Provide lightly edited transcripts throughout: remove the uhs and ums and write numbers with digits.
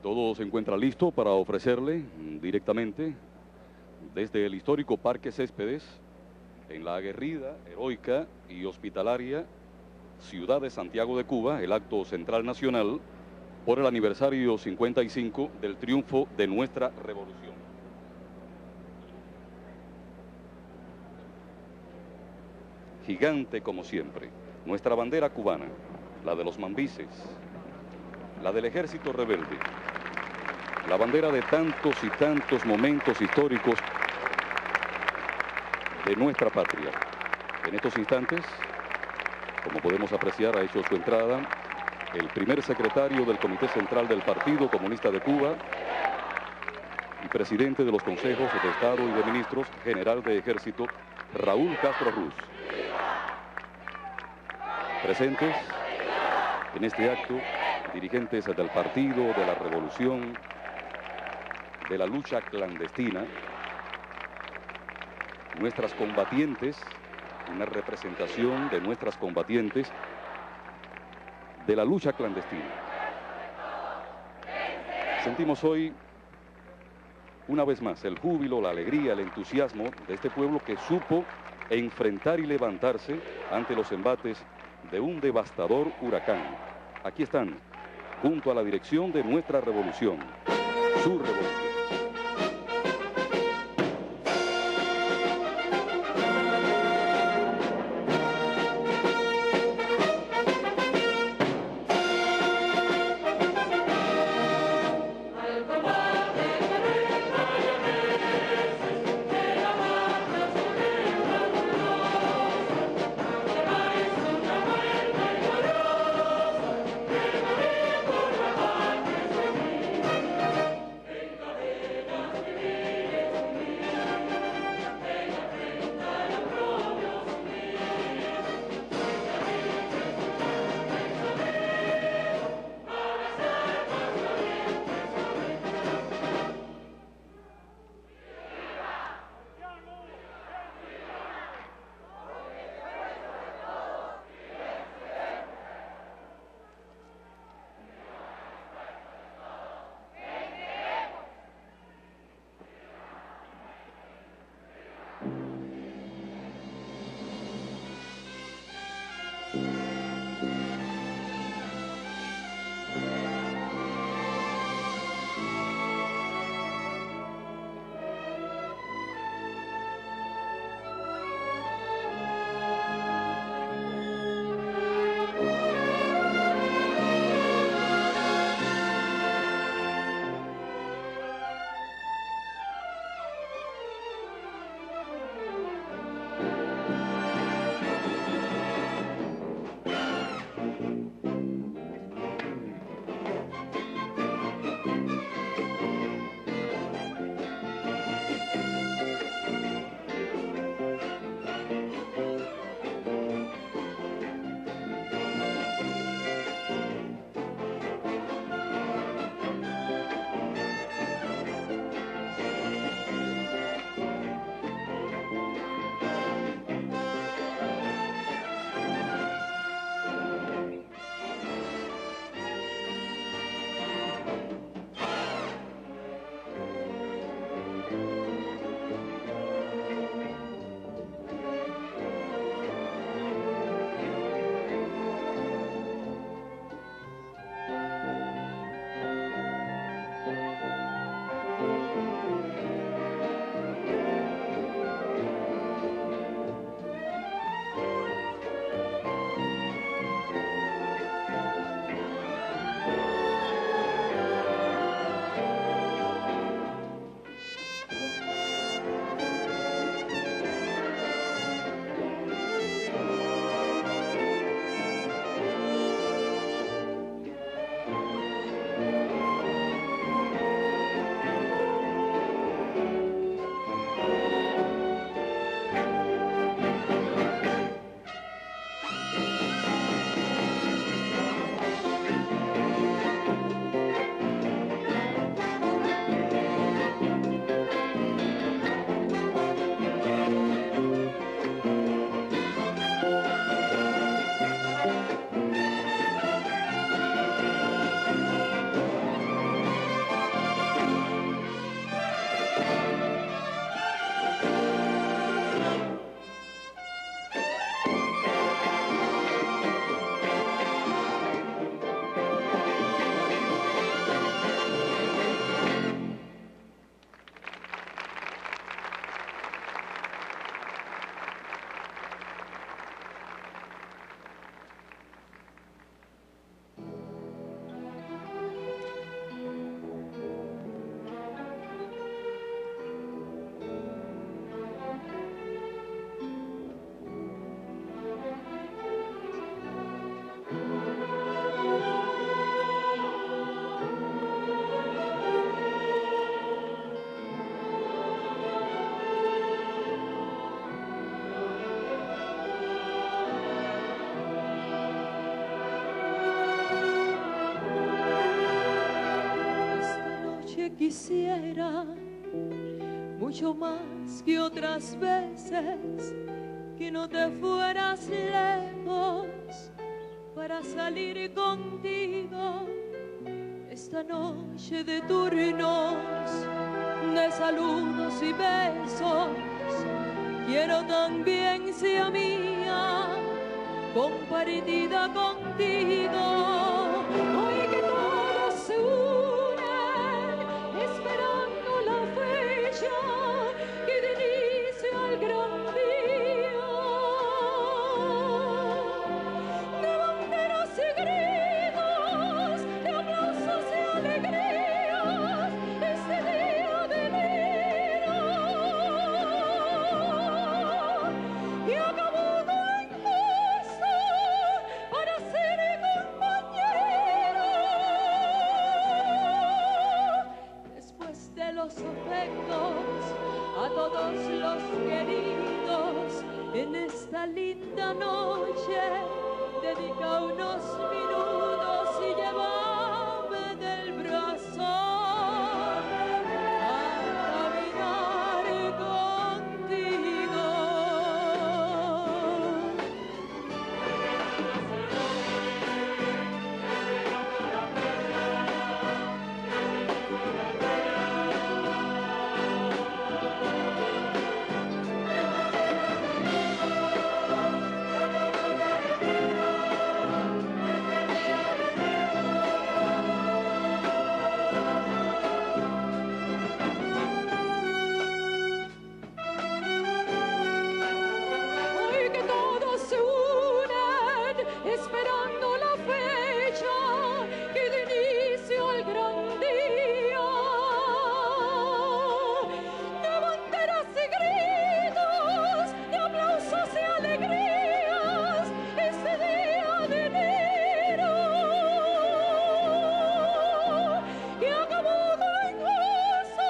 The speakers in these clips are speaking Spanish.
Todo se encuentra listo para ofrecerle directamente desde el histórico Parque Céspedes, en la aguerrida, heroica y hospitalaria ciudad de Santiago de Cuba, el acto central nacional por el aniversario 55 del triunfo de nuestra revolución. Gigante como siempre, nuestra bandera cubana, la de los mambises, la del ejército rebelde, la bandera de tantos y tantos momentos históricos de nuestra patria. En estos instantes, como podemos apreciar, ha hecho su entrada el primer secretario del Comité Central del Partido Comunista de Cuba y presidente de los consejos de Estado y de Ministros, general de Ejército, Raúl Castro Ruz. Presentes en este acto, dirigentes del partido, de la revolución, de la lucha clandestina, nuestras combatientes, una representación de nuestras combatientes de la lucha clandestina. Sentimos hoy, una vez más, el júbilo, la alegría, el entusiasmo de este pueblo que supo enfrentar y levantarse ante los embates de un devastador huracán. Aquí están, junto a la dirección de nuestra revolución, su revolución. quisiera, mucho más que otras veces, que no te fueras lejos para salir contigo esta noche de turnos, de saludos y besos. Quiero también sea mía, compartida contigo. Hoy que todos se unen, esperando la fecha que de inicio al gran día. De banderas y gritos, de aplausos y alegrías, este día de enero. Y Acapulco injusto para ser compañero. Después de los afectos a todos los queridos, en esta linda noche dedica unos minutos y llévame del brazo a caminar contigo. Hoy que todos se unen, esperando la fecha que de inicio al gran día. De banderas y gritos, de aplausos y alegrías, este día de enero. Y Acapulco injusto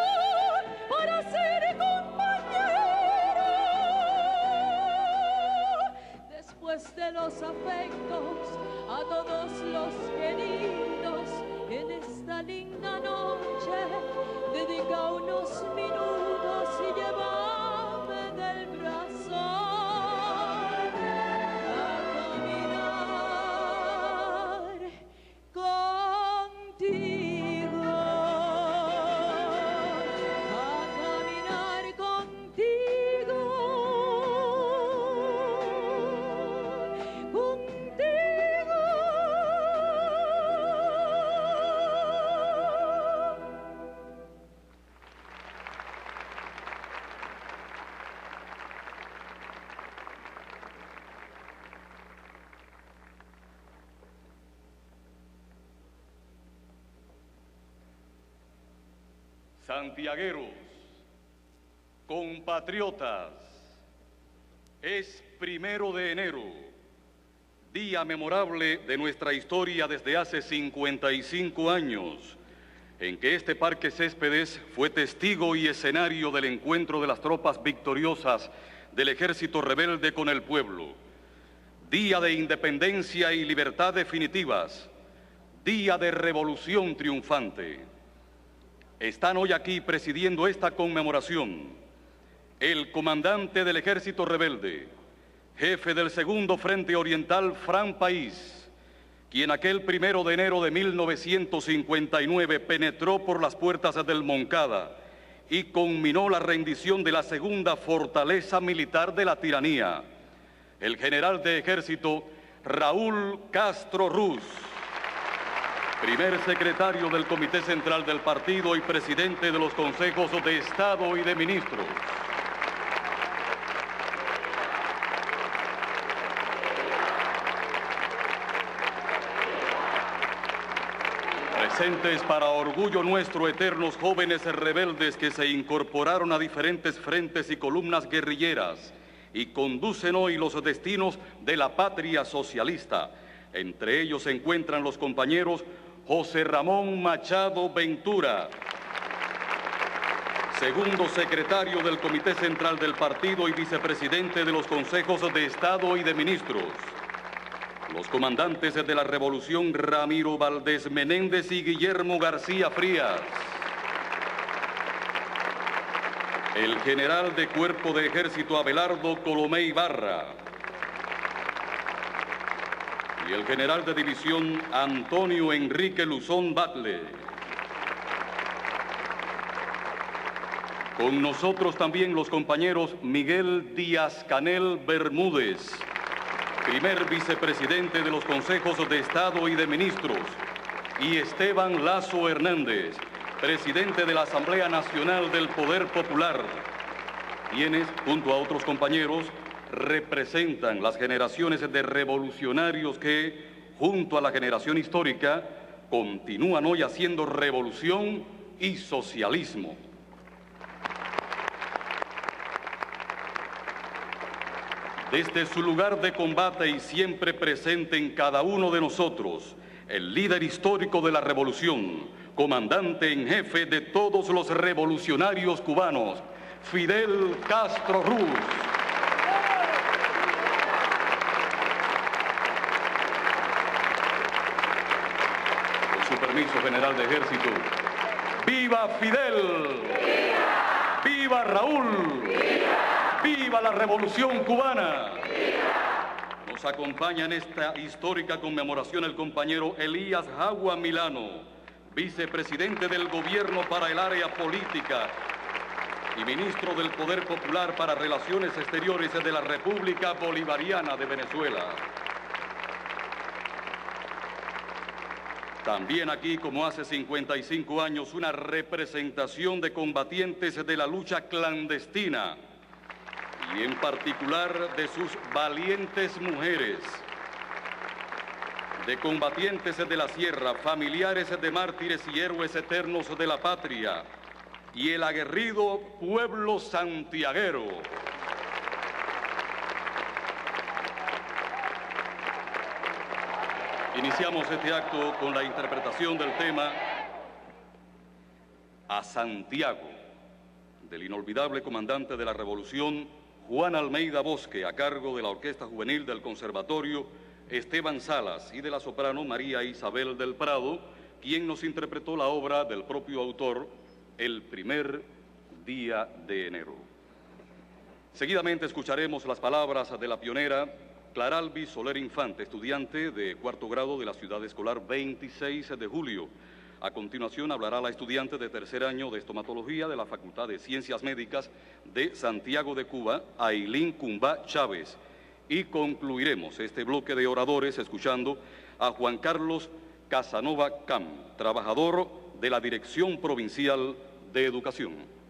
para ser compañero. Después de los afectos a todos los queridos, en esta linda noche dedica unos minutos y llévame del brazo a caminar contigo, a caminar contigo, contigo. Santiagueros, compatriotas, es 1 de enero, día memorable de nuestra historia desde hace 55 años, en que este Parque Céspedes fue testigo y escenario del encuentro de las tropas victoriosas del ejército rebelde con el pueblo. Día de independencia y libertad definitivas, día de revolución triunfante. Están hoy aquí presidiendo esta conmemoración el comandante del ejército rebelde, jefe del Segundo Frente Oriental, Fran País, quien aquel 1 de enero de 1959 penetró por las puertas del Moncada y conminó la rendición de la segunda fortaleza militar de la tiranía, el general de ejército Raúl Castro Ruz, primer secretario del Comité Central del Partido y presidente de los Consejos de Estado y de Ministros. Presentes para orgullo nuestro eternos jóvenes rebeldes que se incorporaron a diferentes frentes y columnas guerrilleras y conducen hoy los destinos de la patria socialista. Entre ellos se encuentran los compañeros José Ramón Machado Ventura, segundo secretario del Comité Central del Partido y vicepresidente de los Consejos de Estado y de Ministros. Los comandantes de la Revolución Ramiro Valdés Menéndez y Guillermo García Frías. el general de Cuerpo de Ejército Abelardo Colomé Ibarra y el general de división Antonio Enrique Luzón Batle. Con nosotros también los compañeros Miguel Díaz Canel Bermúdez, primer vicepresidente de los Consejos de Estado y de Ministros, y Esteban Lazo Hernández, presidente de la Asamblea Nacional del Poder Popular, quienes, junto a otros compañeros, representan las generaciones de revolucionarios que, junto a la generación histórica, continúan hoy haciendo revolución y socialismo. Desde su lugar de combate y siempre presente en cada uno de nosotros, el líder histórico de la revolución, comandante en jefe de todos los revolucionarios cubanos, Fidel Castro Ruz. Con su permiso, general de ejército. ¡Viva Fidel! ¡Viva! ¡Viva Raúl! ¡Viva! ¡Viva la revolución cubana! ¡Viva! Nos acompaña en esta histórica conmemoración el compañero Elías Jagua Milano, vicepresidente del Gobierno para el área política y ministro del Poder Popular para Relaciones Exteriores de la República Bolivariana de Venezuela. También aquí, como hace 55 años, una representación de combatientes de la lucha clandestina y en particular de sus valientes mujeres, de combatientes de la sierra, familiares de mártires y héroes eternos de la patria, y el aguerrido pueblo santiaguero. Iniciamos este acto con la interpretación del tema A Santiago, del inolvidable comandante de la Revolución, Juan Almeida Bosque, a cargo de la Orquesta Juvenil del Conservatorio Esteban Salas, y de la soprano María Isabel del Prado, quien nos interpretó la obra del propio autor, El primer día de enero. Seguidamente escucharemos las palabras de la pionera Claralbi Soler Infante, estudiante de cuarto grado de la Ciudad Escolar 26 de Julio. A continuación hablará la estudiante de tercer año de estomatología de la Facultad de Ciencias Médicas de Santiago de Cuba, Ailín Cumbá Chávez. Y concluiremos este bloque de oradores escuchando a Juan Carlos Casanova Cam, trabajador de la Dirección Provincial de Educación.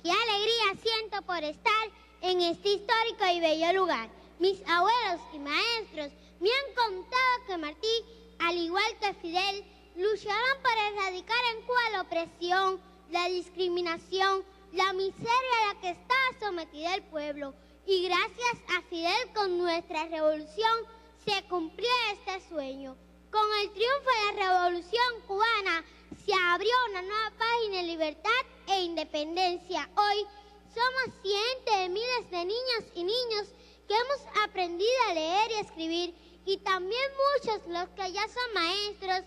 Qué alegría siento por estar en este histórico y bello lugar. Mis abuelos y maestros me han contado que Martí, al igual que Fidel, lucharon para erradicar en Cuba la opresión, la discriminación, la miseria a la que estaba sometida el pueblo. Y gracias a Fidel, con nuestra revolución, se cumplió este sueño. Con el triunfo de la revolución cubana, se abrió una nueva página de libertad e independencia. Hoy somos cientos de miles de niñas y niños que hemos aprendido a leer y escribir, y también muchos los que ya son maestros,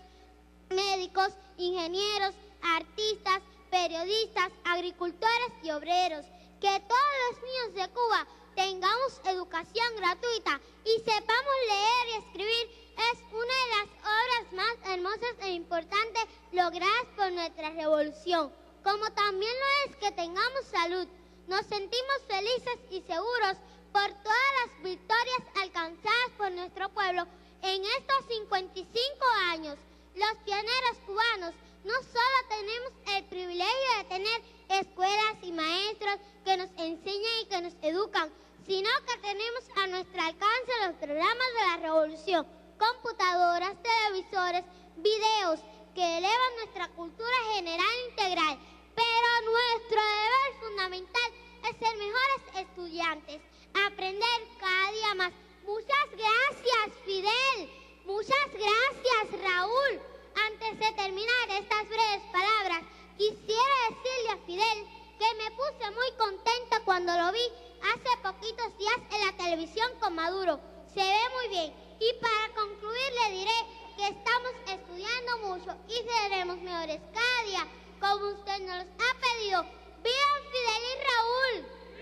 médicos, ingenieros, artistas, periodistas, agricultores y obreros. Que todos los niños de Cuba tengamos educación gratuita y sepamos leer y escribir es una de las obras más hermosas e importantes logradas por nuestra revolución. Como también lo es que tengamos salud. Nos sentimos felices y seguros por todas las victorias alcanzadas por nuestro pueblo en estos 55 años. Los pioneros cubanos no solo tenemos el privilegio de tener escuelas y maestros que nos enseñan y que nos educan, sino que tenemos a nuestro alcance los programas de la revolución, computadoras, televisores, videos que elevan nuestra cultura general e integral. Pero nuestro deber fundamental es ser mejores estudiantes, aprender cada día más. Muchas gracias, Fidel. Muchas gracias, Raúl. Antes de terminar estas breves palabras, Quisiera decirle a Fidel que me puse muy contenta cuando lo vi hace poquitos días en la televisión con Maduro. Se ve muy bien. Y para concluir le diré que estamos estudiando mucho y seremos mejores cada día, como usted nos ha pedido. ¡Viva Fidel y Raúl!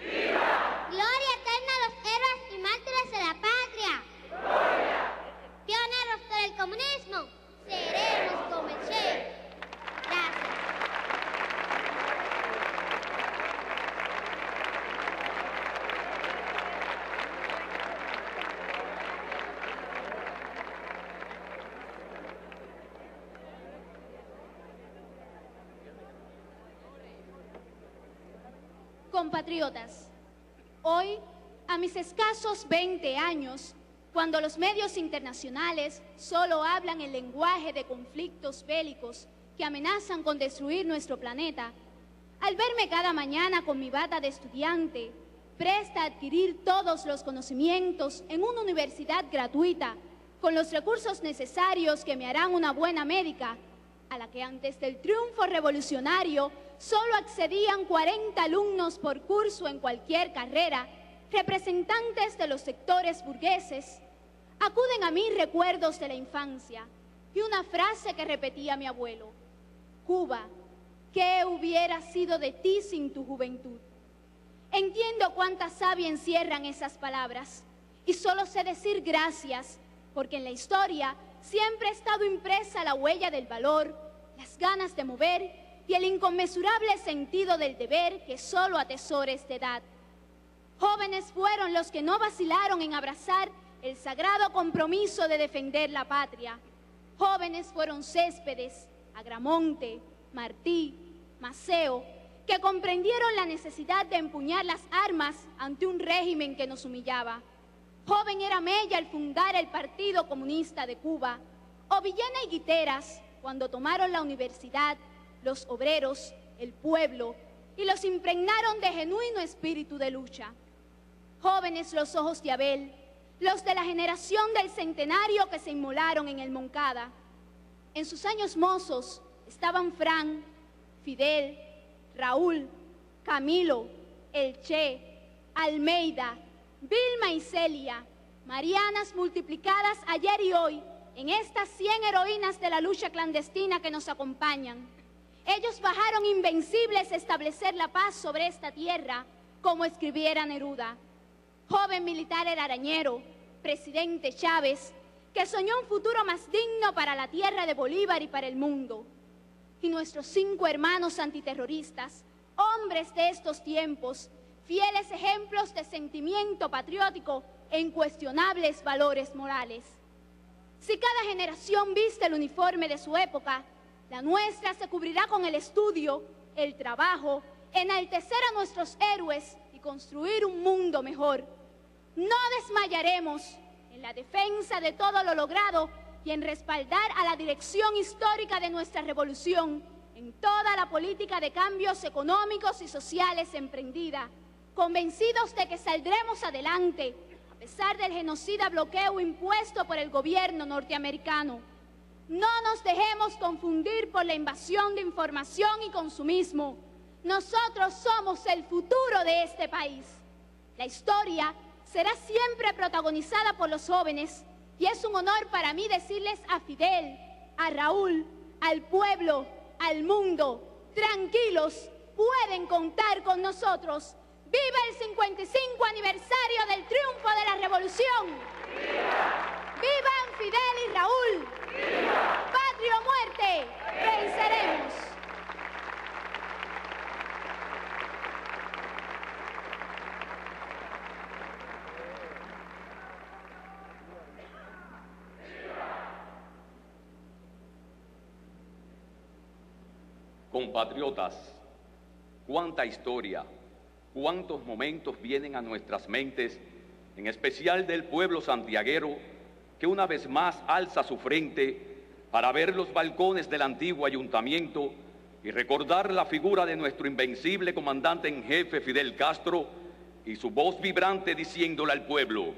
¡Viva! Gloria eterna a los héroes y mártires de la patria. ¡Gloria! Pioneros por el comunismo, seremos como el Che. Gracias. Compatriotas, hoy, a mis escasos 20 años, cuando los medios internacionales solo hablan el lenguaje de conflictos bélicos que amenazan con destruir nuestro planeta, al verme cada mañana con mi bata de estudiante, presta a adquirir todos los conocimientos en una universidad gratuita, con los recursos necesarios que me harán una buena médica, a la que antes del triunfo revolucionario solo accedían 40 alumnos por curso en cualquier carrera, representantes de los sectores burgueses, acuden a mí recuerdos de la infancia y una frase que repetía mi abuelo: Cuba, ¿qué hubiera sido de ti sin tu juventud? Entiendo cuánta savia encierran esas palabras y solo sé decir gracias, porque en la historia siempre ha estado impresa la huella del valor, las ganas de mover y el inconmensurable sentido del deber que solo atesora esta edad. Jóvenes fueron los que no vacilaron en abrazar el sagrado compromiso de defender la patria. Jóvenes fueron Céspedes, Agramonte, Martí, Maceo, que comprendieron la necesidad de empuñar las armas ante un régimen que nos humillaba. Joven era Mella al fundar el Partido Comunista de Cuba, o Villena y Guiteras cuando tomaron la universidad, los obreros, el pueblo, y los impregnaron de genuino espíritu de lucha. Jóvenes los ojos de Abel, los de la generación del centenario que se inmolaron en el Moncada. En sus años mozos estaban Fran, Fidel, Raúl, Camilo, el Che, Almeida, Vilma y Celia, Marianas multiplicadas ayer y hoy en estas 100 heroínas de la lucha clandestina que nos acompañan. Ellos bajaron invencibles a establecer la paz sobre esta tierra, como escribiera Neruda. Joven militar el Arañero, presidente Chávez, que soñó un futuro más digno para la tierra de Bolívar y para el mundo. Y nuestros 5 hermanos antiterroristas, hombres de estos tiempos, fieles ejemplos de sentimiento patriótico e incuestionables valores morales. Si cada generación viste el uniforme de su época, la nuestra se cubrirá con el estudio, el trabajo, enaltecer a nuestros héroes y construir un mundo mejor. No desmayaremos en la defensa de todo lo logrado y en respaldar a la dirección histórica de nuestra revolución en toda la política de cambios económicos y sociales emprendida, convencidos de que saldremos adelante a pesar del genocida bloqueo impuesto por el gobierno norteamericano. No nos dejemos confundir por la invasión de información y consumismo. Nosotros somos el futuro de este país. La historia será siempre protagonizada por los jóvenes y es un honor para mí decirles a Fidel, a Raúl, al pueblo, al mundo: tranquilos, pueden contar con nosotros. ¡Viva el 55 aniversario del triunfo de la revolución! ¡Viva! ¡Vivan Fidel y Raúl! ¡Viva! ¡Patria o muerte! ¡Venceremos! Compatriotas, cuánta historia, cuántos momentos vienen a nuestras mentes, en especial del pueblo santiaguero, que una vez más alza su frente para ver los balcones del antiguo ayuntamiento y recordar la figura de nuestro invencible comandante en jefe Fidel Castro y su voz vibrante diciéndole al pueblo: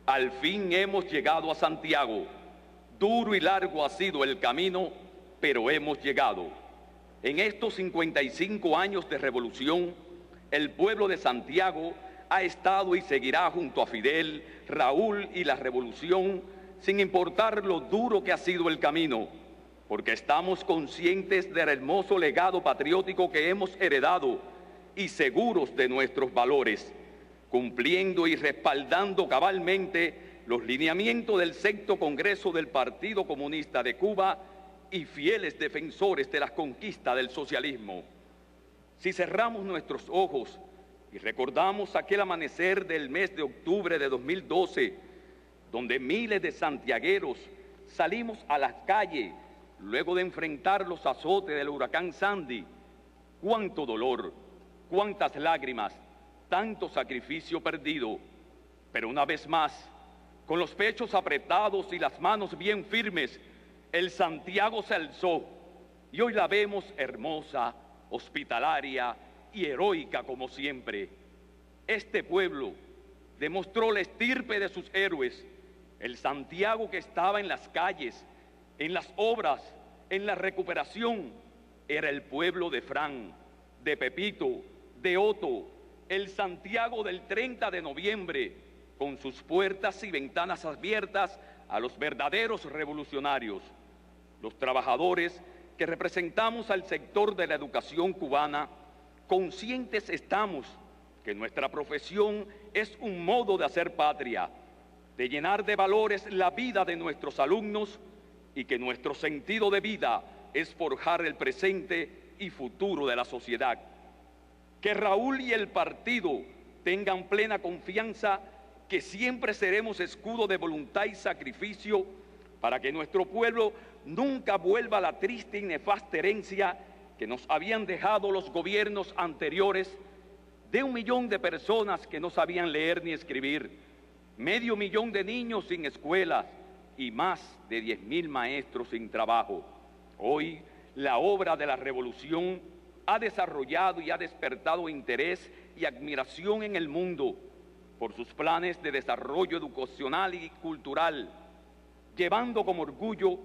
al fin hemos llegado a Santiago, duro y largo ha sido el camino, pero hemos llegado. En estos 55 años de revolución, el pueblo de Santiago ha estado y seguirá junto a Fidel, Raúl y la revolución, sin importar lo duro que ha sido el camino, porque estamos conscientes del hermoso legado patriótico que hemos heredado y seguros de nuestros valores, cumpliendo y respaldando cabalmente los lineamientos del sexto Congreso del Partido Comunista de Cuba y fieles defensores de las conquistas del socialismo. Si cerramos nuestros ojos y recordamos aquel amanecer del mes de octubre de 2012, donde miles de santiagueros salimos a las calles luego de enfrentar los azotes del huracán Sandy, cuánto dolor, cuántas lágrimas, tanto sacrificio perdido. Pero una vez más, con los pechos apretados y las manos bien firmes, el Santiago se alzó y hoy la vemos hermosa, hospitalaria y heroica como siempre. Este pueblo demostró la estirpe de sus héroes, el Santiago que estaba en las calles, en las obras, en la recuperación, era el pueblo de Fran, de Pepito, de Otto, el Santiago del 30 de noviembre, con sus puertas y ventanas abiertas a los verdaderos revolucionarios, los trabajadores que representamos al sector de la educación cubana. Conscientes estamos que nuestra profesión es un modo de hacer patria, de llenar de valores la vida de nuestros alumnos y que nuestro sentido de vida es forjar el presente y futuro de la sociedad. Que Raúl y el partido tengan plena confianza que siempre seremos escudo de voluntad y sacrificio para que nuestro pueblo nunca vuelva a la triste y nefasta herencia que nos habían dejado los gobiernos anteriores de 1 millón de personas que no sabían leer ni escribir, medio millón de niños sin escuelas y más de 10.000 maestros sin trabajo. Hoy, la obra de la revolución ha desarrollado y ha despertado interés y admiración en el mundo por sus planes de desarrollo educacional y cultural, llevando como orgullo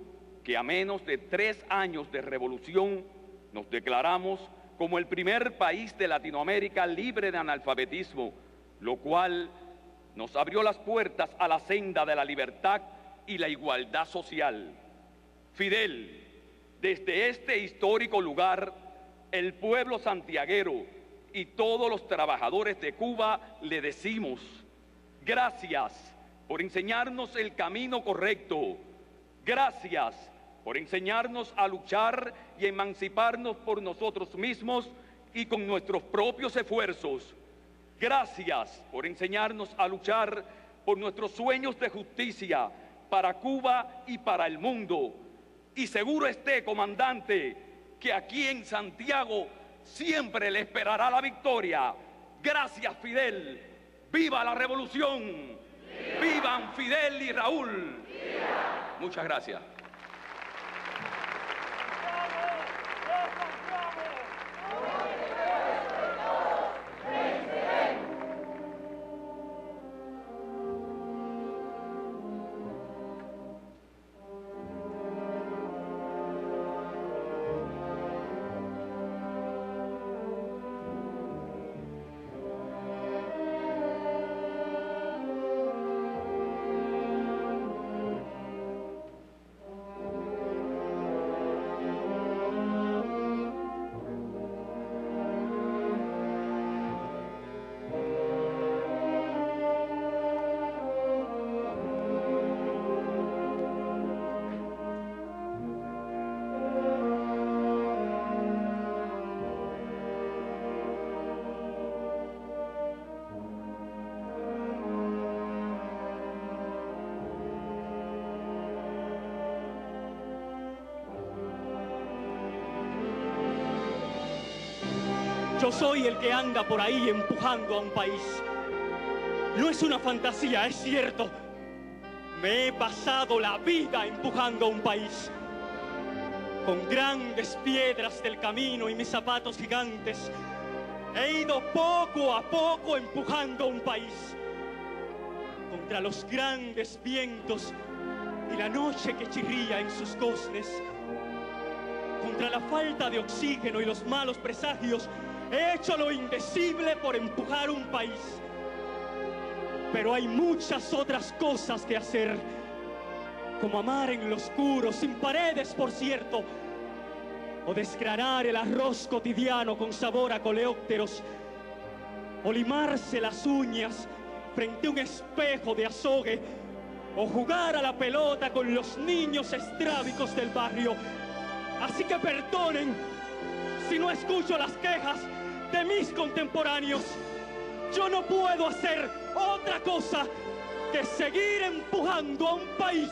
que a menos de 3 años de revolución nos declaramos como el primer país de Latinoamérica libre de analfabetismo, lo cual nos abrió las puertas a la senda de la libertad y la igualdad social. Fidel, desde este histórico lugar, el pueblo santiaguero y todos los trabajadores de Cuba le decimos gracias por enseñarnos el camino correcto, gracias por enseñarnos a luchar y emanciparnos por nosotros mismos y con nuestros propios esfuerzos. Gracias por enseñarnos a luchar por nuestros sueños de justicia para Cuba y para el mundo. Y seguro esté, comandante, que aquí en Santiago siempre le esperará la victoria. Gracias, Fidel. ¡Viva la revolución! ¡Vivan Fidel y Raúl! ¡Viva! Muchas gracias. Yo soy el que anda por ahí empujando a un país. No es una fantasía, es cierto. Me he pasado la vida empujando a un país. Con grandes piedras del camino y mis zapatos gigantes, he ido poco a poco empujando a un país. Contra los grandes vientos y la noche que chirría en sus goznes. contra la falta de oxígeno y los malos presagios, he hecho lo indecible por empujar un país. Pero hay muchas otras cosas que hacer, como amar en lo oscuro, sin paredes, por cierto, o desgranar el arroz cotidiano con sabor a coleópteros, o limarse las uñas frente a un espejo de azogue, o jugar a la pelota con los niños estrábicos del barrio. Así que perdonen si no escucho las quejas de mis contemporáneos. Yo no puedo hacer otra cosa que seguir empujando a un país.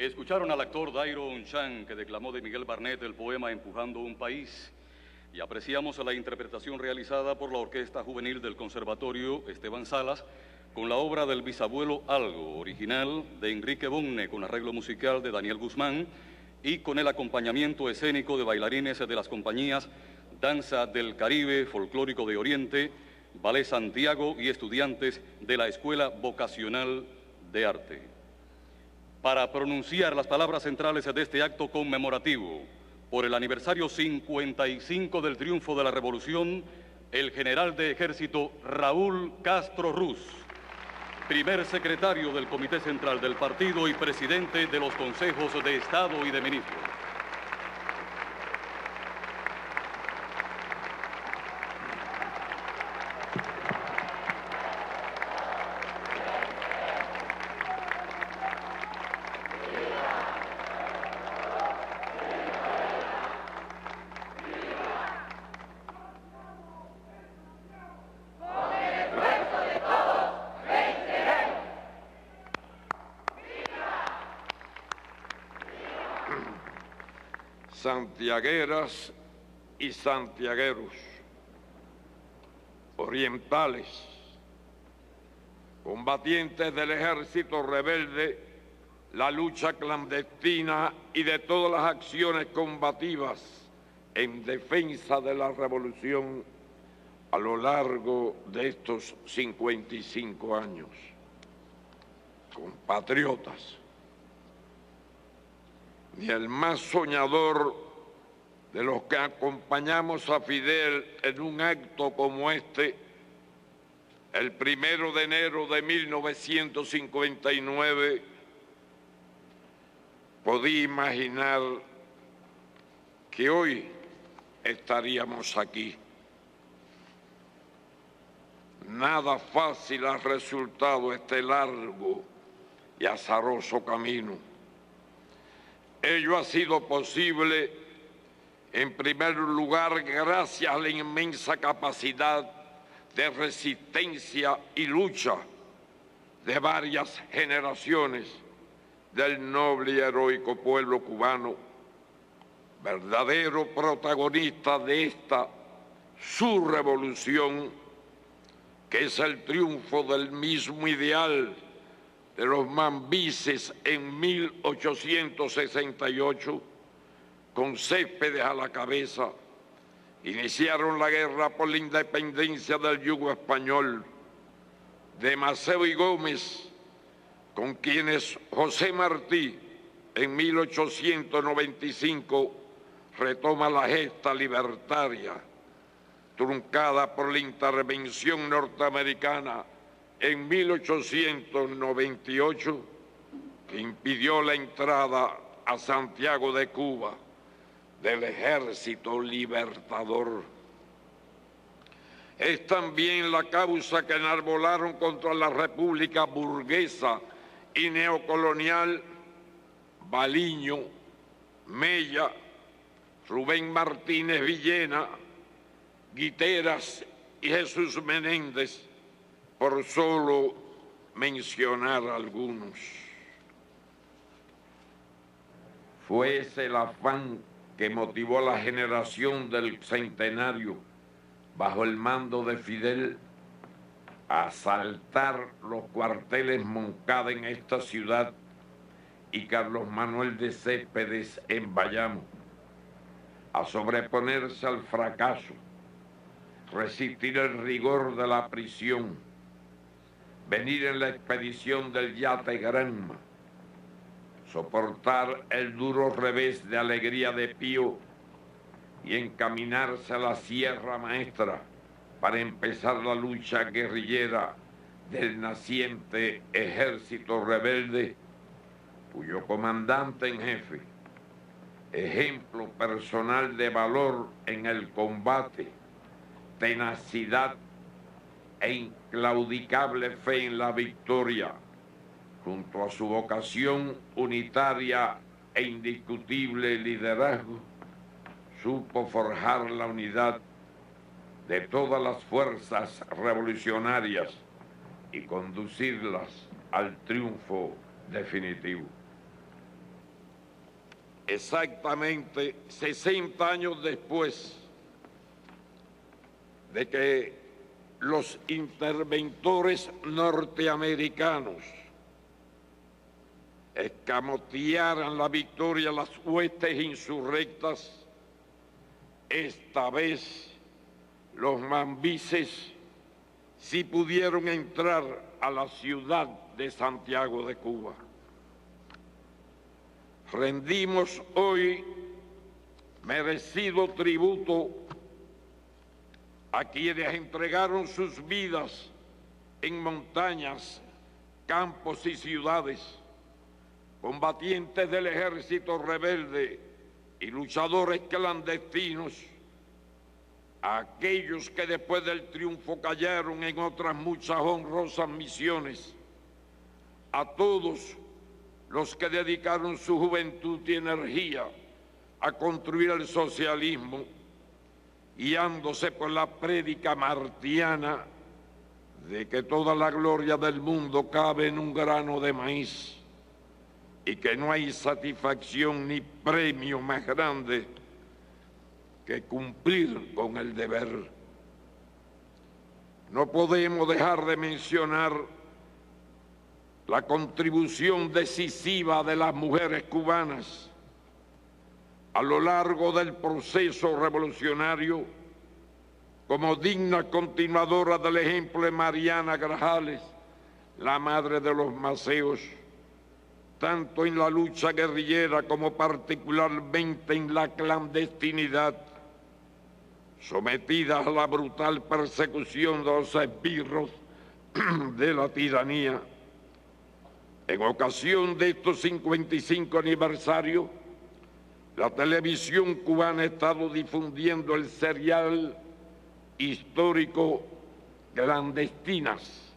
Escucharon al actor Dairo Unchan, que declamó de Miguel Barnet el poema Empujando un País, y apreciamos la interpretación realizada por la Orquesta Juvenil del Conservatorio Esteban Salas con la obra del bisabuelo Algo, original de Enrique Bonne, con arreglo musical de Daniel Guzmán y con el acompañamiento escénico de bailarines de las compañías Danza del Caribe, Folclórico de Oriente, Ballet Santiago y estudiantes de la Escuela Vocacional de Arte. Para pronunciar las palabras centrales de este acto conmemorativo por el aniversario 55 del triunfo de la Revolución, el general de Ejército Raúl Castro Ruz, primer secretario del Comité Central del Partido y presidente de los Consejos de Estado y de Ministros. Santiagueras y santiagueros, orientales, combatientes del ejército rebelde, la lucha clandestina y de todas las acciones combativas en defensa de la revolución a lo largo de estos 55 años. Compatriotas, ni el más soñador de los que acompañamos a Fidel en un acto como este, el 1 de enero de 1959, podía imaginar que hoy estaríamos aquí. Nada fácil ha resultado este largo y azaroso camino. Ello ha sido posible, en primer lugar, gracias a la inmensa capacidad de resistencia y lucha de varias generaciones del noble y heroico pueblo cubano, verdadero protagonista de esta su revolución, que es el triunfo del mismo ideal de los mambises en 1868, con Céspedes a la cabeza, iniciaron la guerra por la independencia del yugo español, de Maceo y Gómez, con quienes José Martí en 1895 retoma la gesta libertaria, truncada por la intervención norteamericana en 1898, que impidió la entrada a Santiago de Cuba del Ejército Libertador. Es también la causa que enarbolaron contra la República burguesa y neocolonial Baliño, Mella, Rubén Martínez Villena, Guiteras y Jesús Menéndez, por solo mencionar algunos. Fue ese el afán que motivó a la generación del centenario, bajo el mando de Fidel, a asaltar los cuarteles Moncada en esta ciudad y Carlos Manuel de Céspedes en Bayamo, a sobreponerse al fracaso, resistir el rigor de la prisión, venir en la expedición del yate Granma, soportar el duro revés de Alegría de Pío y encaminarse a la Sierra Maestra para empezar la lucha guerrillera del naciente ejército rebelde, cuyo comandante en jefe, ejemplo personal de valor en el combate, tenacidad e inclaudicable fe en la victoria, junto a su vocación unitaria e indiscutible liderazgo, supo forjar la unidad de todas las fuerzas revolucionarias y conducirlas al triunfo definitivo. exactamente 60 años después de que los interventores norteamericanos escamotearan la victoria a las huestes insurrectas, esta vez los mambises sí pudieron entrar a la ciudad de Santiago de Cuba. Rendimos hoy merecido tributo a quienes entregaron sus vidas en montañas, campos y ciudades, combatientes del ejército rebelde y luchadores clandestinos, a aquellos que después del triunfo cayeron en otras muchas honrosas misiones, a todos los que dedicaron su juventud y energía a construir el socialismo, guiándose por la prédica martiana de que toda la gloria del mundo cabe en un grano de maíz y que no hay satisfacción ni premio más grande que cumplir con el deber. No podemos dejar de mencionar la contribución decisiva de las mujeres cubanas a lo largo del proceso revolucionario, como digna continuadora del ejemplo de Mariana Grajales, la madre de los Maceos, tanto en la lucha guerrillera como particularmente en la clandestinidad, sometidas a la brutal persecución de los esbirros de la tiranía. En ocasión de estos 55 aniversarios, la televisión cubana ha estado difundiendo el serial histórico Clandestinas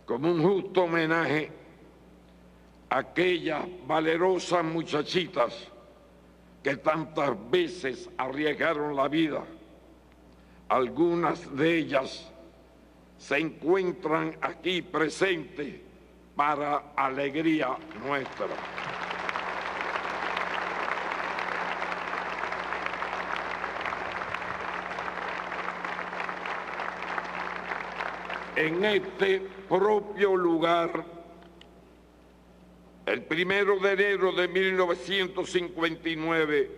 como un justo homenaje a aquellas valerosas muchachitas que tantas veces arriesgaron la vida. Algunas de ellas se encuentran aquí presentes para alegría nuestra. En este propio lugar, el 1 de enero de 1959,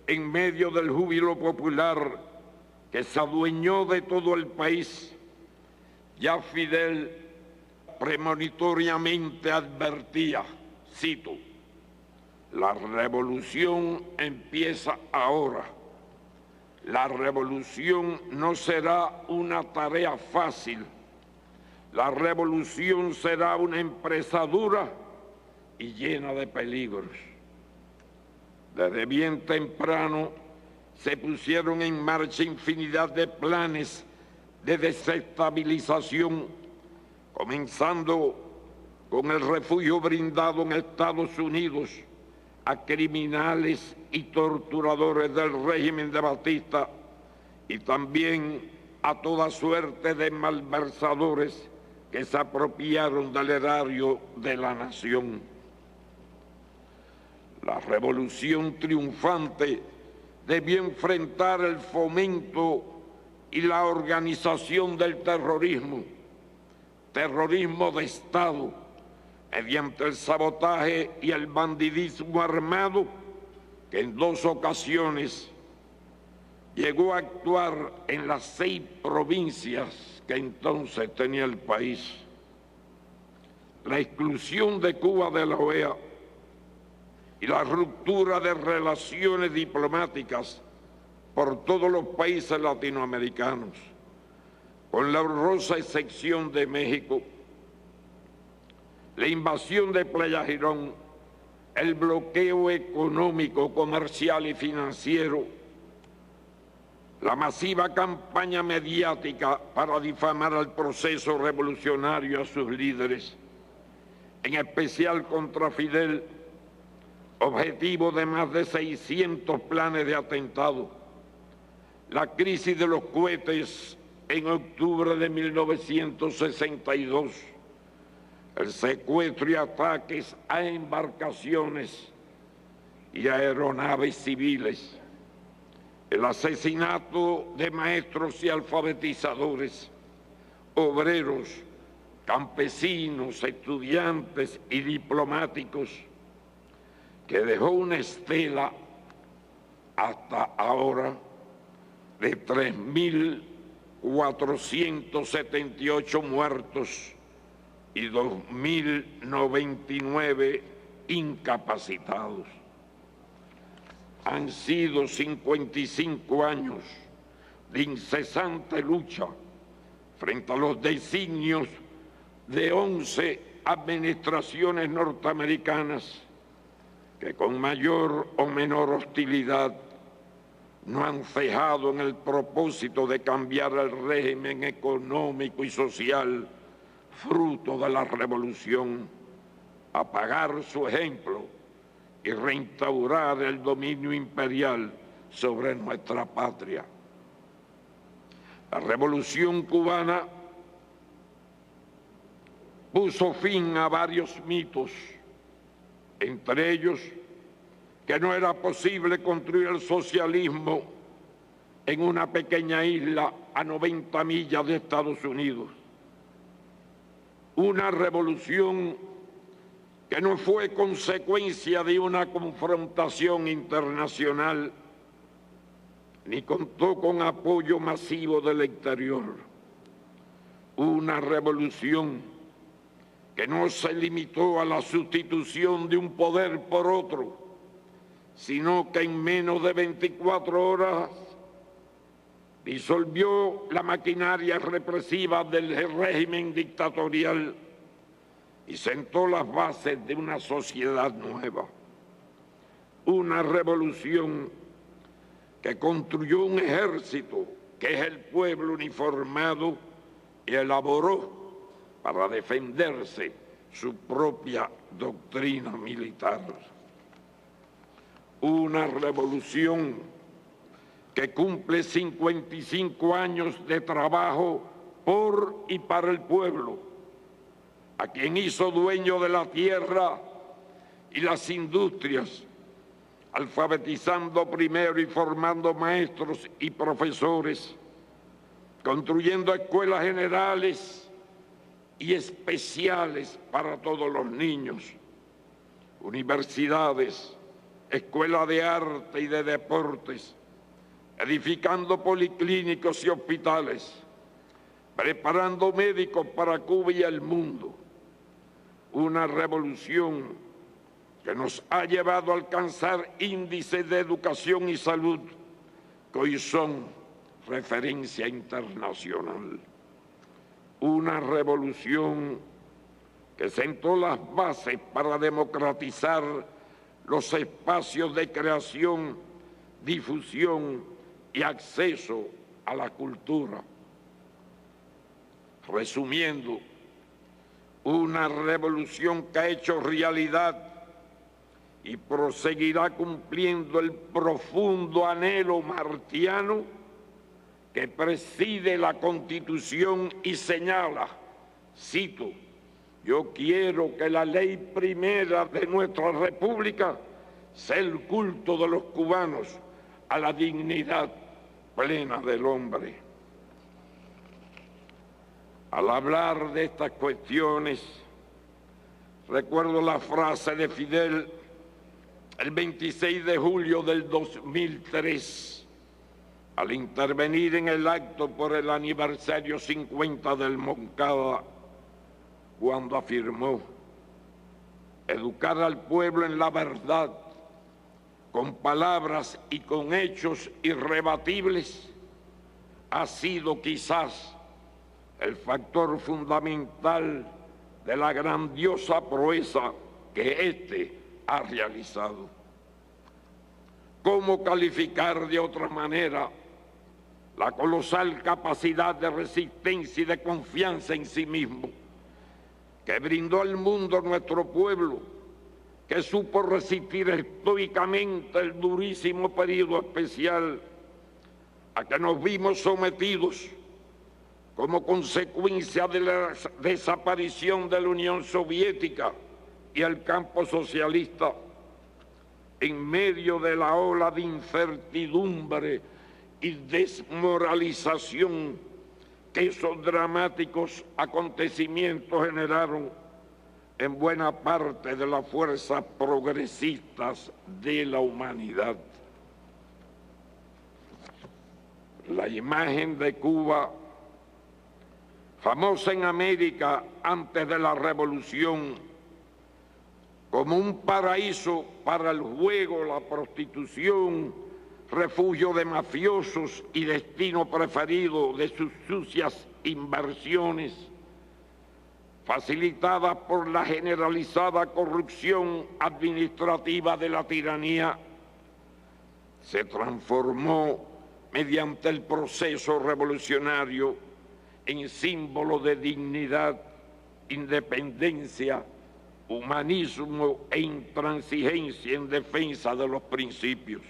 en medio del júbilo popular que se adueñó de todo el país, ya Fidel premonitoriamente advertía, cito, la revolución empieza ahora. La revolución no será una tarea fácil. La revolución será una empresa dura y llena de peligros. Desde bien temprano se pusieron en marcha infinidad de planes de desestabilización, comenzando con el refugio brindado en Estados Unidos a criminales y torturadores del régimen de Batista y también a toda suerte de malversadores que se apropiaron del erario de la nación. La revolución triunfante debió enfrentar el fomento y la organización del terrorismo de Estado, mediante el sabotaje y el bandidismo armado, que en 2 ocasiones llegó a actuar en las 6 provincias que entonces tenía el país. La exclusión de Cuba de la OEA y la ruptura de relaciones diplomáticas por todos los países latinoamericanos, con la honrosa excepción de México, la invasión de Playa Girón, el bloqueo económico, comercial y financiero, la masiva campaña mediática para difamar al proceso revolucionario y a sus líderes, en especial contra Fidel, objetivo de más de 600 planes de atentado, la crisis de los cohetes en octubre de 1962, el secuestro y ataques a embarcaciones y aeronaves civiles, el asesinato de maestros y alfabetizadores, obreros, campesinos, estudiantes y diplomáticos, que dejó una estela hasta ahora de 3.478 muertos y 2.099 incapacitados. Han sido 55 años de incesante lucha frente a los designios de 11 administraciones norteamericanas que con mayor o menor hostilidad no han cejado en el propósito de cambiar el régimen económico y social fruto de la revolución, apagar su ejemplo y reinstaurar el dominio imperial sobre nuestra patria. La revolución cubana puso fin a varios mitos, entre ellos que no era posible construir el socialismo en una pequeña isla a 90 millas de Estados Unidos. Una revolución que no fue consecuencia de una confrontación internacional ni contó con apoyo masivo del exterior. Una revolución que no se limitó a la sustitución de un poder por otro, sino que en menos de 24 horas disolvió la maquinaria represiva del régimen dictatorial y sentó las bases de una sociedad nueva. Una revolución que construyó un ejército que es el pueblo uniformado y elaboró para defenderse su propia doctrina militar. Una revolución que cumple 55 años de trabajo por y para el pueblo, a quien hizo dueño de la tierra y las industrias, alfabetizando primero y formando maestros y profesores, construyendo escuelas generales y especiales para todos los niños, universidades, escuelas de arte y de deportes, edificando policlínicos y hospitales, preparando médicos para Cuba y el mundo. Una revolución que nos ha llevado a alcanzar índices de educación y salud que hoy son referencia internacional. Una revolución que sentó las bases para democratizar los espacios de creación, difusión y acceso a la cultura. Resumiendo, una revolución que ha hecho realidad y proseguirá cumpliendo el profundo anhelo martiano que preside la Constitución y señala, cito, yo quiero que la ley primera de nuestra República sea el culto de los cubanos a la dignidad plena del hombre. Al hablar de estas cuestiones, recuerdo la frase de Fidel el 26 de julio del 2003, al intervenir en el acto por el aniversario 50 del Moncada, cuando afirmó: educar al pueblo en la verdad, con palabras y con hechos irrebatibles, ha sido quizás el factor fundamental de la grandiosa proeza que éste ha realizado. ¿Cómo calificar de otra manera la colosal capacidad de resistencia y de confianza en sí mismo que brindó al mundo nuestro pueblo, que supo resistir estoicamente el durísimo periodo especial a que nos vimos sometidos como consecuencia de la desaparición de la Unión Soviética y el campo socialista, en medio de la ola de incertidumbre y desmoralización que esos dramáticos acontecimientos generaron en buena parte de las fuerzas progresistas de la humanidad. La imagen de Cuba, famosa en América antes de la Revolución, como un paraíso para el juego, la prostitución, refugio de mafiosos y destino preferido de sus sucias inversiones, facilitada por la generalizada corrupción administrativa de la tiranía, se transformó mediante el proceso revolucionario en símbolo de dignidad, independencia, humanismo e intransigencia en defensa de los principios.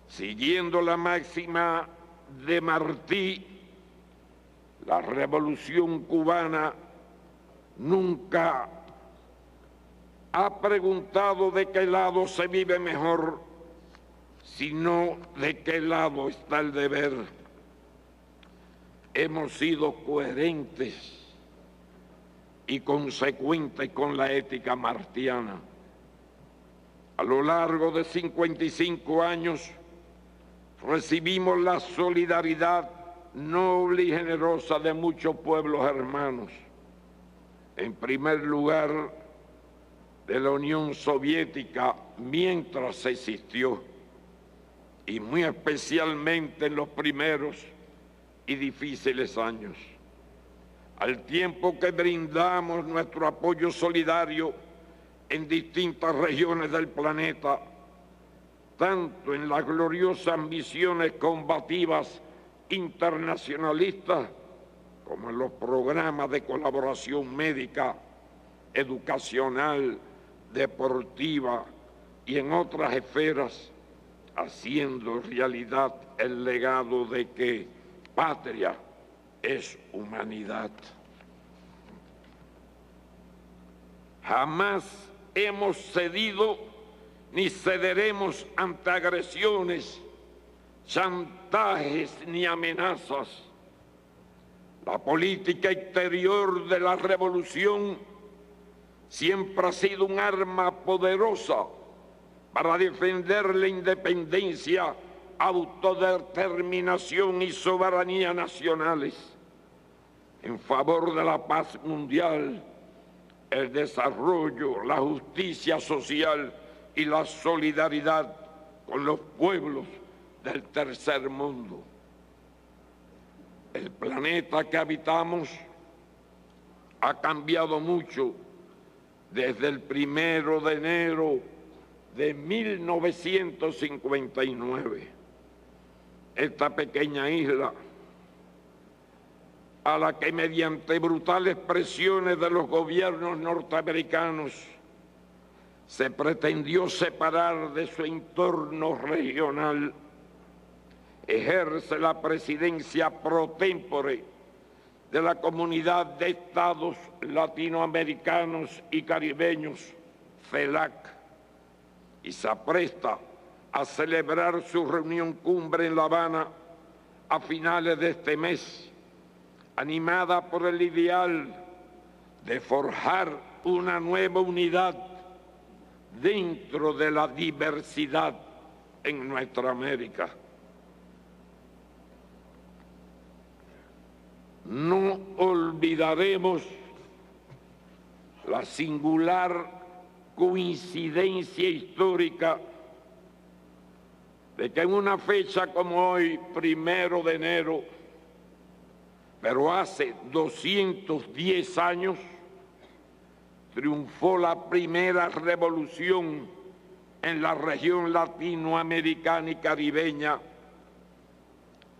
Siguiendo la máxima de Martí, la revolución cubana nunca ha preguntado de qué lado se vive mejor, sino de qué lado está el deber. Hemos sido coherentes y consecuentes con la ética martiana. A lo largo de 55 años recibimos la solidaridad noble y generosa de muchos pueblos hermanos. En primer lugar, de la Unión Soviética mientras existió, y muy especialmente en los primeros y difíciles años. Al tiempo que brindamos nuestro apoyo solidario en distintas regiones del planeta, tanto en las gloriosas misiones combativas internacionalistas como en los programas de colaboración médica, educacional, deportiva y en otras esferas, haciendo realidad el legado de que patria es humanidad. Jamás hemos cedido ni cederemos ante agresiones, chantajes ni amenazas. La política exterior de la revolución siempre ha sido un arma poderosa para defender la independencia, autodeterminación y soberanía nacionales, en favor de la paz mundial, el desarrollo, la justicia social y la solidaridad con los pueblos del tercer mundo. El planeta que habitamos ha cambiado mucho desde el 1 de enero de 1959. Esta pequeña isla, a la que mediante brutales presiones de los gobiernos norteamericanos se pretendió separar de su entorno regional, ejerce la presidencia pro tempore de la Comunidad de Estados Latinoamericanos y Caribeños, CELAC, y se apresta a celebrar su reunión cumbre en La Habana a finales de este mes, animada por el ideal de forjar una nueva unidad dentro de la diversidad en nuestra América. No olvidaremos la singular coincidencia histórica de que en una fecha como hoy, 1 de enero, pero hace 210 años, triunfó la primera revolución en la región latinoamericana y caribeña,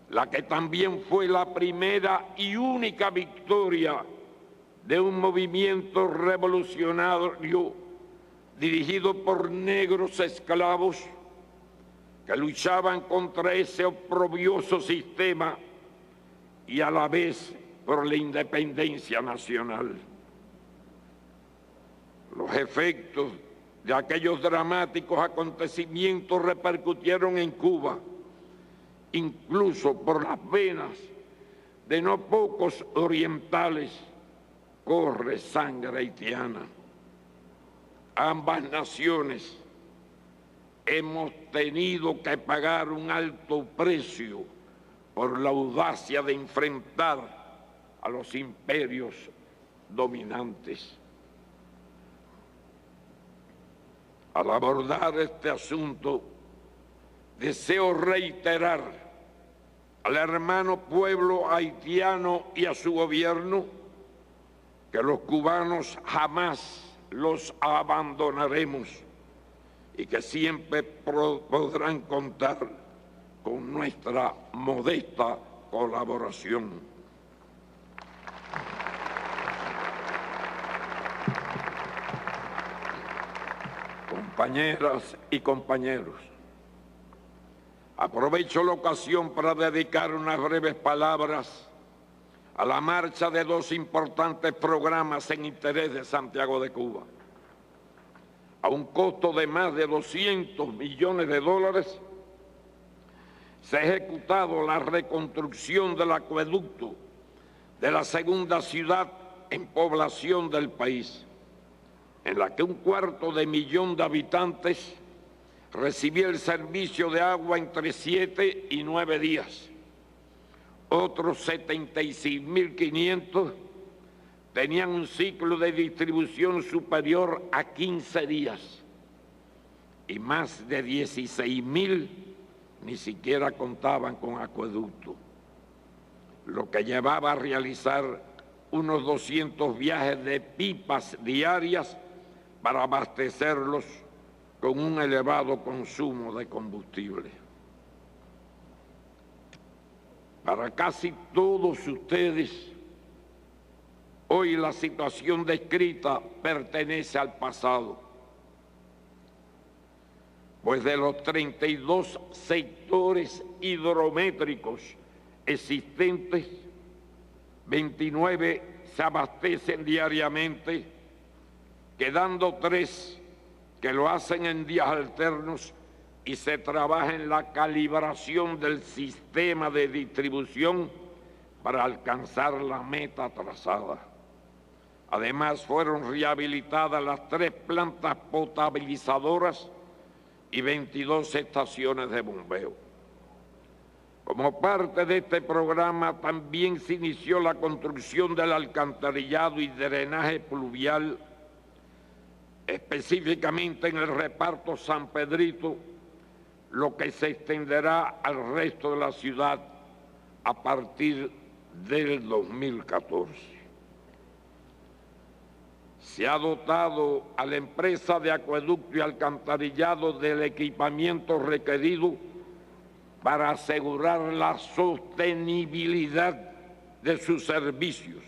la que también fue la primera y única victoria de un movimiento revolucionario dirigido por negros esclavos que luchaban contra ese oprobioso sistema y a la vez por la independencia nacional. Los efectos de aquellos dramáticos acontecimientos repercutieron en Cuba, incluso por las venas de no pocos orientales corre sangre haitiana. Ambas naciones hemos tenido que pagar un alto precio por la audacia de enfrentar a los imperios dominantes. Al abordar este asunto, deseo reiterar al hermano pueblo haitiano y a su gobierno que los cubanos jamás los abandonaremos y que siempre podrán contar con nuestra modesta colaboración. Compañeras y compañeros, aprovecho la ocasión para dedicar unas breves palabras a la marcha de dos importantes programas en interés de Santiago de Cuba. A un costo de más de 200 millones de dólares, se ha ejecutado la reconstrucción del acueducto de la segunda ciudad en población del país, en la que 250,000 de habitantes recibía el servicio de agua entre 7 y 9 días. Otros 76.500 tenían un ciclo de distribución superior a 15 días y más de 16.000 ni siquiera contaban con acueducto, lo que llevaba a realizar unos 200 viajes de pipas diarias para abastecerlos con un elevado consumo de combustible. Para casi todos ustedes, hoy la situación descrita pertenece al pasado, pues de los 32 sectores hidrométricos existentes, 29 se abastecen diariamente, quedando 3 que lo hacen en días alternos y se trabaja en la calibración del sistema de distribución para alcanzar la meta trazada. Además, fueron rehabilitadas las 3 plantas potabilizadoras y 22 estaciones de bombeo. Como parte de este programa, también se inició la construcción del alcantarillado y drenaje pluvial, específicamente en el reparto San Pedrito, lo que se extenderá al resto de la ciudad a partir del 2014. Se ha dotado a la empresa de acueducto y alcantarillado del equipamiento requerido para asegurar la sostenibilidad de sus servicios.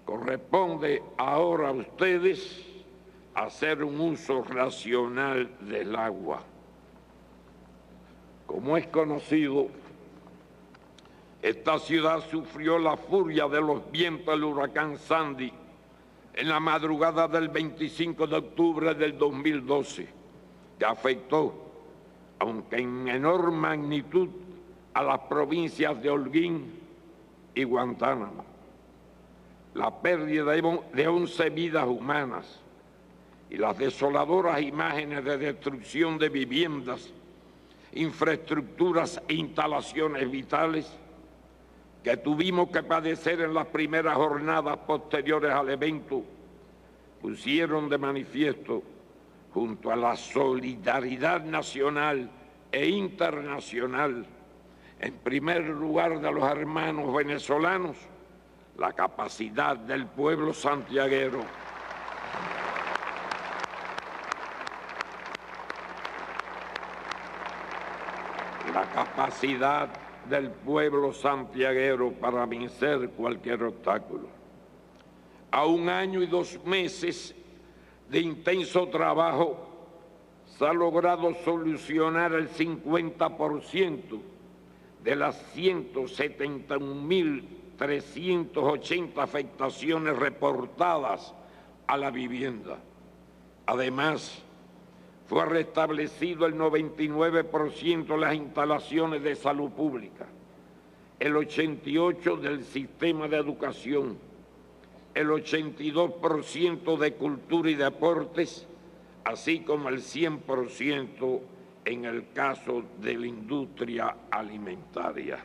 Corresponde ahora a ustedes hacer un uso racional del agua. Como es conocido, esta ciudad sufrió la furia de los vientos del huracán Sandy en la madrugada del 25 de octubre del 2012, que afectó, aunque en menor magnitud, a las provincias de Holguín y Guantánamo. La pérdida de 11 vidas humanas y las desoladoras imágenes de destrucción de viviendas, infraestructuras e instalaciones vitales que tuvimos que padecer en las primeras jornadas posteriores al evento, pusieron de manifiesto, junto a la solidaridad nacional e internacional, en primer lugar de los hermanos venezolanos, la capacidad del pueblo santiaguero para vencer cualquier obstáculo. A 1 año y 2 meses de intenso trabajo, se ha logrado solucionar el 50% de las 171.380 afectaciones reportadas a la vivienda. Además, fue restablecido el 99% de las instalaciones de salud pública, el 88% del sistema de educación, el 82% de cultura y deportes, así como el 100% en el caso de la industria alimentaria.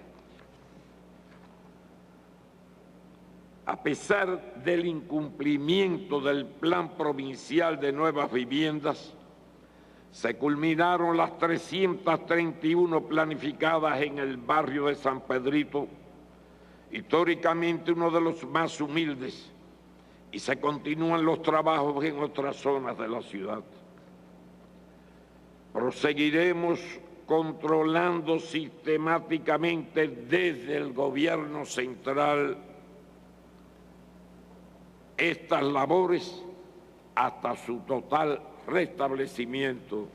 A pesar del incumplimiento del Plan Provincial de Nuevas Viviendas, se culminaron las 331 planificadas en el barrio de San Pedrito, históricamente uno de los más humildes, y se continúan los trabajos en otras zonas de la ciudad. Proseguiremos controlando sistemáticamente desde el gobierno central estas labores hasta su total restablecimiento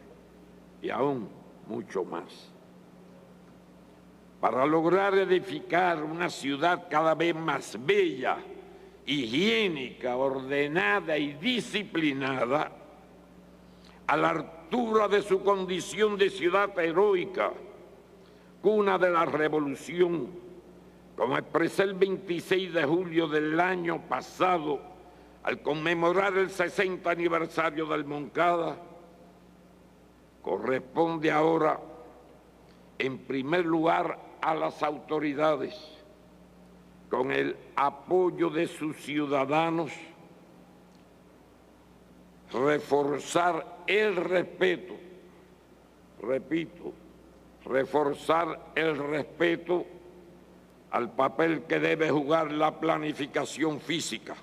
y aún mucho más. Para lograr edificar una ciudad cada vez más bella, higiénica, ordenada y disciplinada, a la altura de su condición de ciudad heroica, cuna de la revolución, como expresé el 26 de julio del año pasado, al conmemorar el 60 aniversario del Moncada, corresponde ahora, en primer lugar, a las autoridades, con el apoyo de sus ciudadanos, reforzar el respeto, repito, reforzar el respeto al papel que debe jugar la planificación física,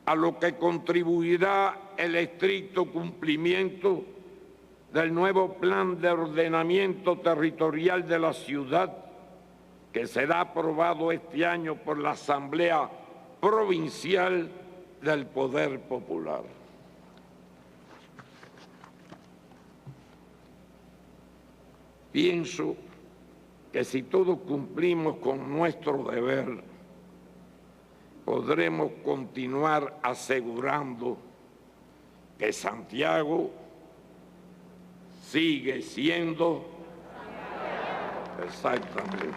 a lo que contribuirá el estricto cumplimiento del nuevo plan de ordenamiento territorial de la ciudad, que será aprobado este año por la Asamblea Provincial del Poder Popular. Pienso que si todos cumplimos con nuestro deber, podremos continuar asegurando que Santiago sigue siendo exactamente.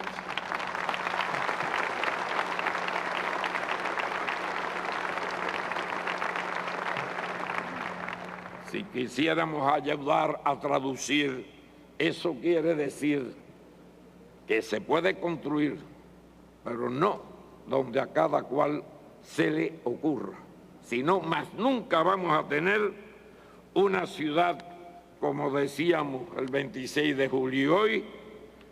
Si quisiéramos ayudar a traducir, eso quiere decir que se puede construir, pero no donde a cada cual se le ocurra, sino más nunca vamos a tener una ciudad, como decíamos el 26 de julio hoy,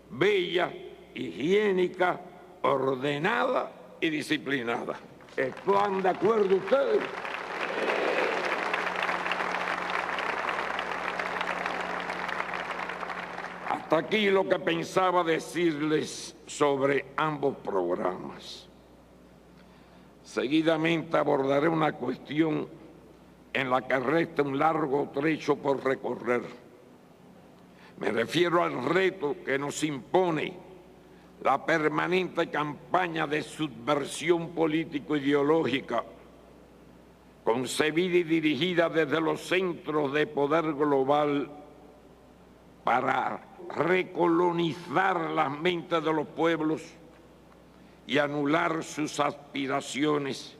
bella, higiénica, ordenada y disciplinada. ¿Están de acuerdo ustedes? Hasta aquí lo que pensaba decirles sobre ambos programas. Seguidamente abordaré una cuestión en la que resta un largo trecho por recorrer. Me refiero al reto que nos impone la permanente campaña de subversión político-ideológica, concebida y dirigida desde los centros de poder global para recolonizar las mentes de los pueblos y anular sus aspiraciones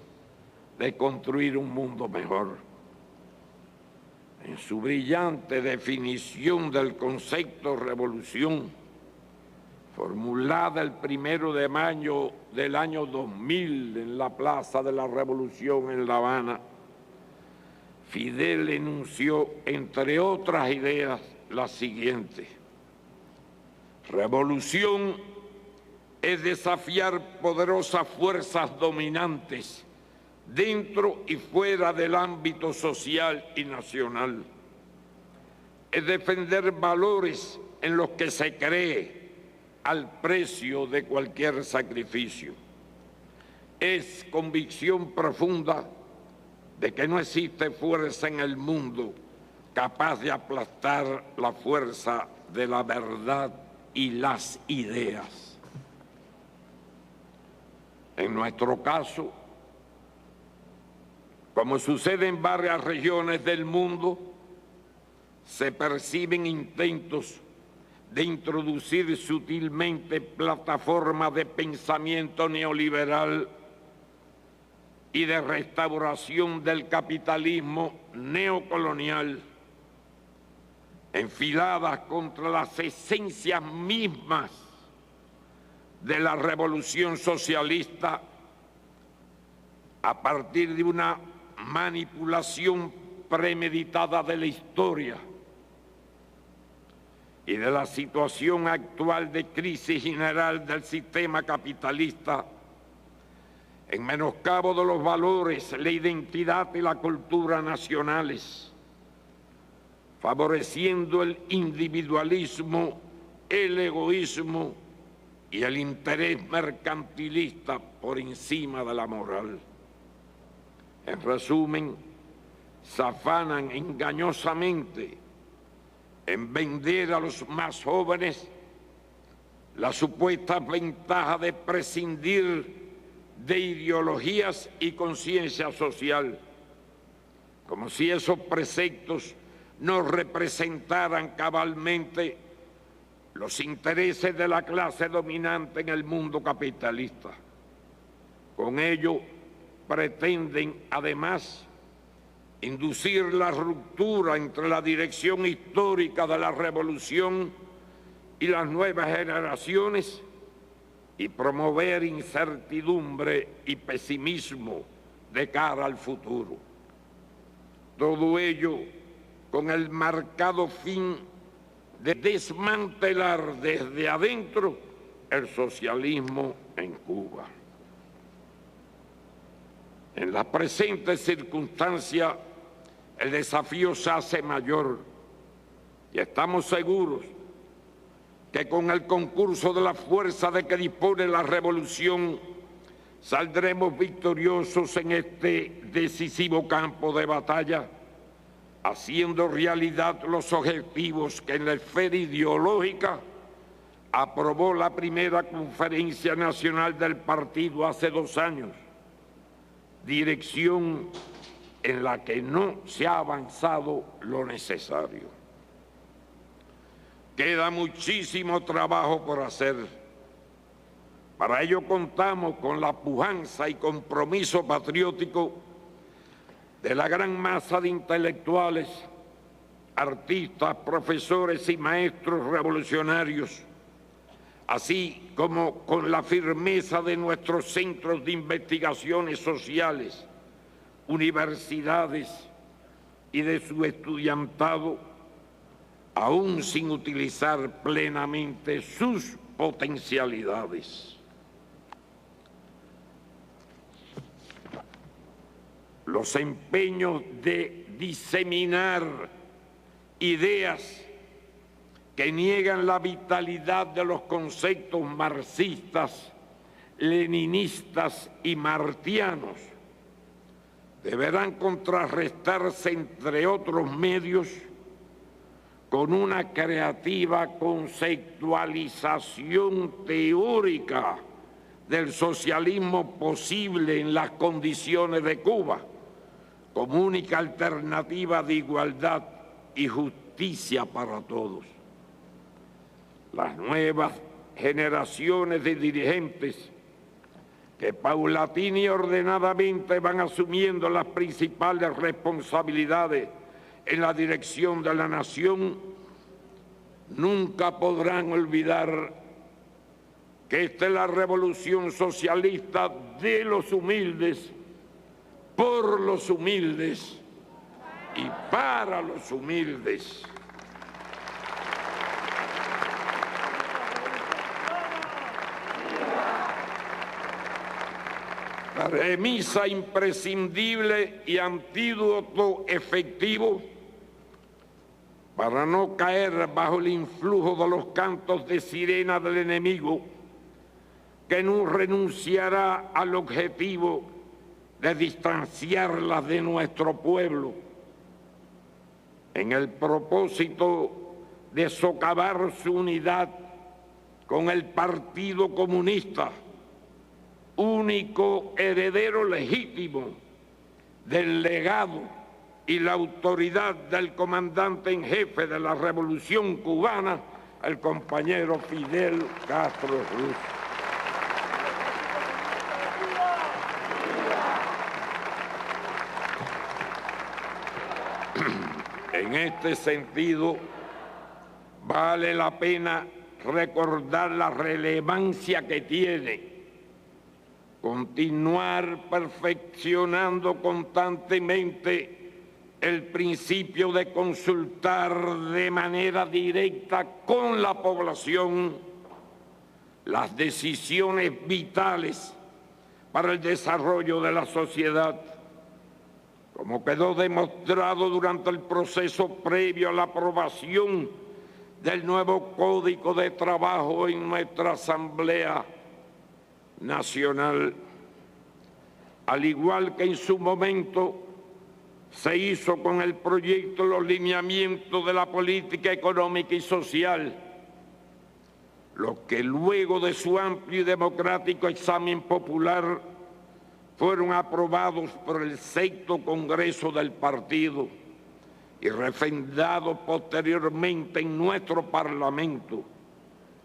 de construir un mundo mejor. En su brillante definición del concepto revolución, formulada el 1 de mayo del año 2000 en la Plaza de la Revolución en La Habana, Fidel enunció, entre otras ideas, la siguiente: revolución es desafiar poderosas fuerzas dominantes dentro y fuera del ámbito social y nacional. Es defender valores en los que se cree al precio de cualquier sacrificio. Es convicción profunda de que no existe fuerza en el mundo capaz de aplastar la fuerza de la verdad y las ideas. En nuestro caso, como sucede en varias regiones del mundo, se perciben intentos de introducir sutilmente plataformas de pensamiento neoliberal y de restauración del capitalismo neocolonial, enfiladas contra las esencias mismas de la revolución socialista a partir de una manipulación premeditada de la historia y de la situación actual de crisis general del sistema capitalista, en menoscabo de los valores, la identidad y la cultura nacionales, favoreciendo el individualismo, el egoísmo y el interés mercantilista por encima de la moral. En resumen, se afanan engañosamente en vender a los más jóvenes la supuesta ventaja de prescindir de ideologías y conciencia social, como si esos preceptos no representaran cabalmente los intereses de la clase dominante en el mundo capitalista. Con ello pretenden, además, inducir la ruptura entre la dirección histórica de la revolución y las nuevas generaciones y promover incertidumbre y pesimismo de cara al futuro. Todo ello con el marcado fin de desmantelar desde adentro el socialismo en Cuba. En la presente circunstancia, el desafío se hace mayor y estamos seguros que con el concurso de la fuerza de que dispone la revolución saldremos victoriosos en este decisivo campo de batalla, haciendo realidad los objetivos que en la esfera ideológica aprobó la primera Conferencia Nacional del Partido hace 2 años, dirección en la que no se ha avanzado lo necesario. Queda muchísimo trabajo por hacer. Para ello contamos con la pujanza y compromiso patriótico de la gran masa de intelectuales, artistas, profesores y maestros revolucionarios, así como con la firmeza de nuestros centros de investigaciones sociales, universidades y de su estudiantado, aún sin utilizar plenamente sus potencialidades. Los empeños de diseminar ideas que niegan la vitalidad de los conceptos marxistas, leninistas y martianos deberán contrarrestarse, entre otros medios, con una creativa conceptualización teórica del socialismo posible en las condiciones de Cuba, como única alternativa de igualdad y justicia para todos. Las nuevas generaciones de dirigentes que paulatina y ordenadamente van asumiendo las principales responsabilidades en la dirección de la nación, nunca podrán olvidar que esta es la revolución socialista de los humildes, por los humildes y para los humildes. Premisa imprescindible y antídoto efectivo para no caer bajo el influjo de los cantos de sirena del enemigo, que no renunciará al objetivo de distanciarlas de nuestro pueblo, en el propósito de socavar su unidad con el Partido Comunista, único heredero legítimo del legado y la autoridad del comandante en jefe de la Revolución Cubana, el compañero Fidel Castro Ruz. En este sentido, vale la pena recordar la relevancia que tiene continuar perfeccionando constantemente el principio de consultar de manera directa con la población las decisiones vitales para el desarrollo de la sociedad, como quedó demostrado durante el proceso previo a la aprobación del nuevo Código de Trabajo en nuestra Asamblea Nacional, al igual que en su momento se hizo con el proyecto de los lineamientos de la política económica y social, lo que luego de su amplio y democrático examen popular fueron aprobados por el sexto Congreso del Partido y refrendados posteriormente en nuestro Parlamento,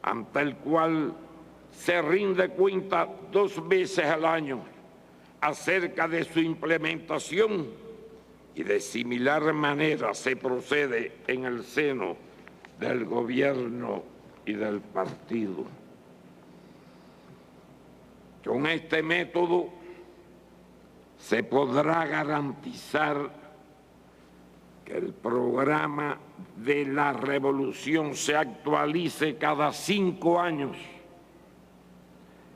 ante el cual se rinde cuenta 2 veces al año acerca de su implementación, y de similar manera se procede en el seno del gobierno y del partido. Con este método se podrá garantizar que el programa de la revolución se actualice cada 5 años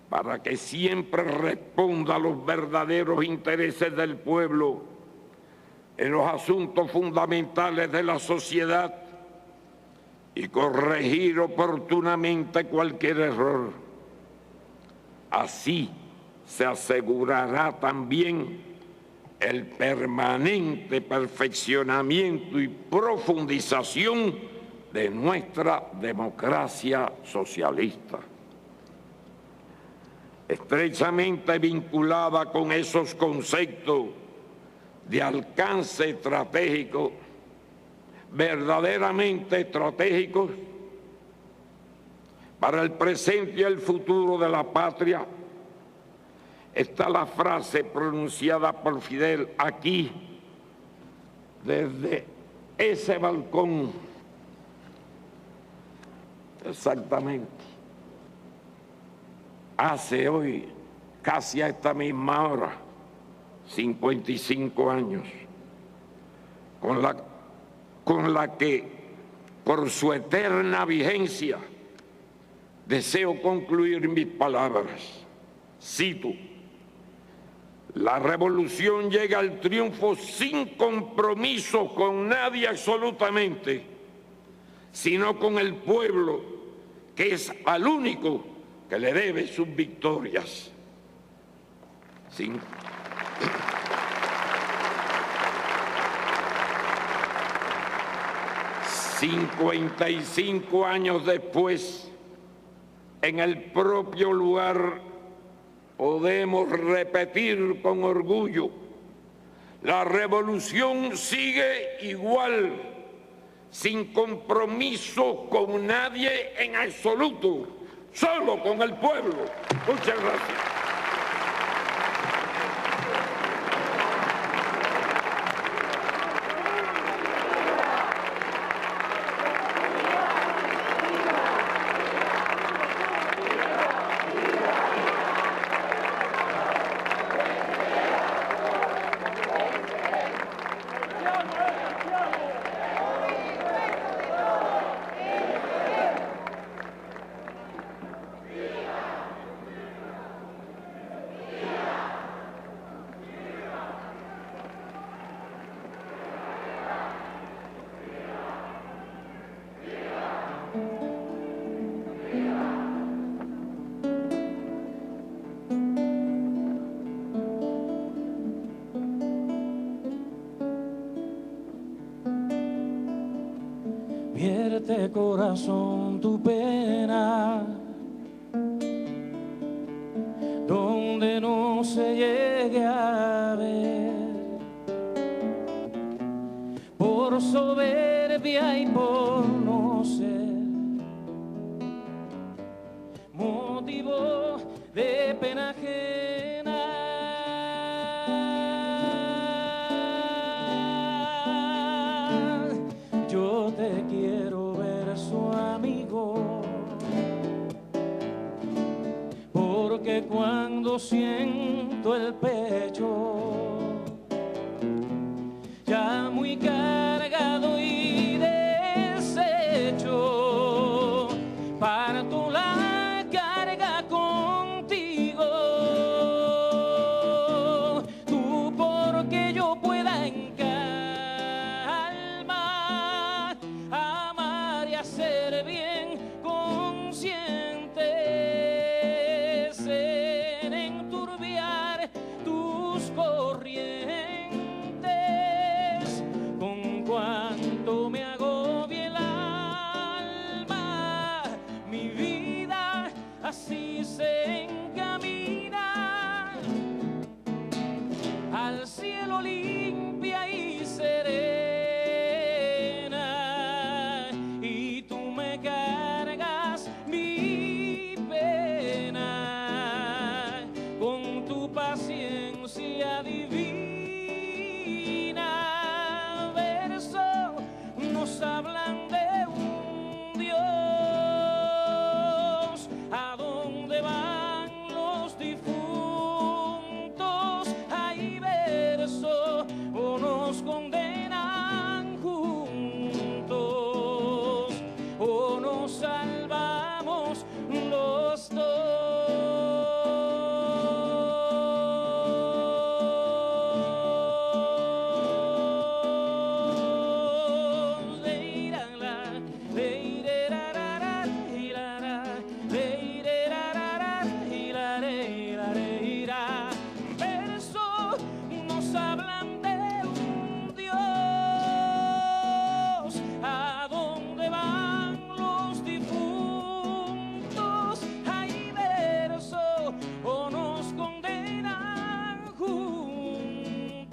para que siempre responda a los verdaderos intereses del pueblo en los asuntos fundamentales de la sociedad y corregir oportunamente cualquier error. Así se asegurará también el permanente perfeccionamiento y profundización de nuestra democracia socialista. Estrechamente vinculada con esos conceptos de alcance estratégico, verdaderamente estratégicos, para el presente y el futuro de la patria, está la frase pronunciada por Fidel aquí, desde ese balcón, exactamente, hace hoy, casi a esta misma hora, 55 años, con la que, por su eterna vigencia, deseo concluir mis palabras. Cito: la revolución llega al triunfo sin compromiso con nadie absolutamente, sino con el pueblo, que es al único que le debe sus victorias. 55 años después, en el propio lugar, podemos repetir con orgullo: la revolución sigue igual, sin compromiso con nadie en absoluto, solo con el pueblo. Muchas gracias. Vierte, corazón, tu pena, donde no se llegue a ver. por soberbia y por no ser motivo de pena ajena. Yo te quiero ver su amigo, porque cuando siento el pecho ya muy cargado y deshecho, parto la carga contigo, tú porque yo pueda en calma amar y hacer bien consciente, sin enturbiar tus corrientes, con cuanto me agobie el alma, mi vida así se encamina al cielo limpia y serena, y tú me cargas mi pena con tu paciencia divina. Verso nos hablan de un Dios, a dónde van los difuntos, hay verso, o nos condenan juntos, o nos salvamos los dos. Verso nos hablan de un Dios, a dónde van los difuntos, hay verso, o nos condenan juntos,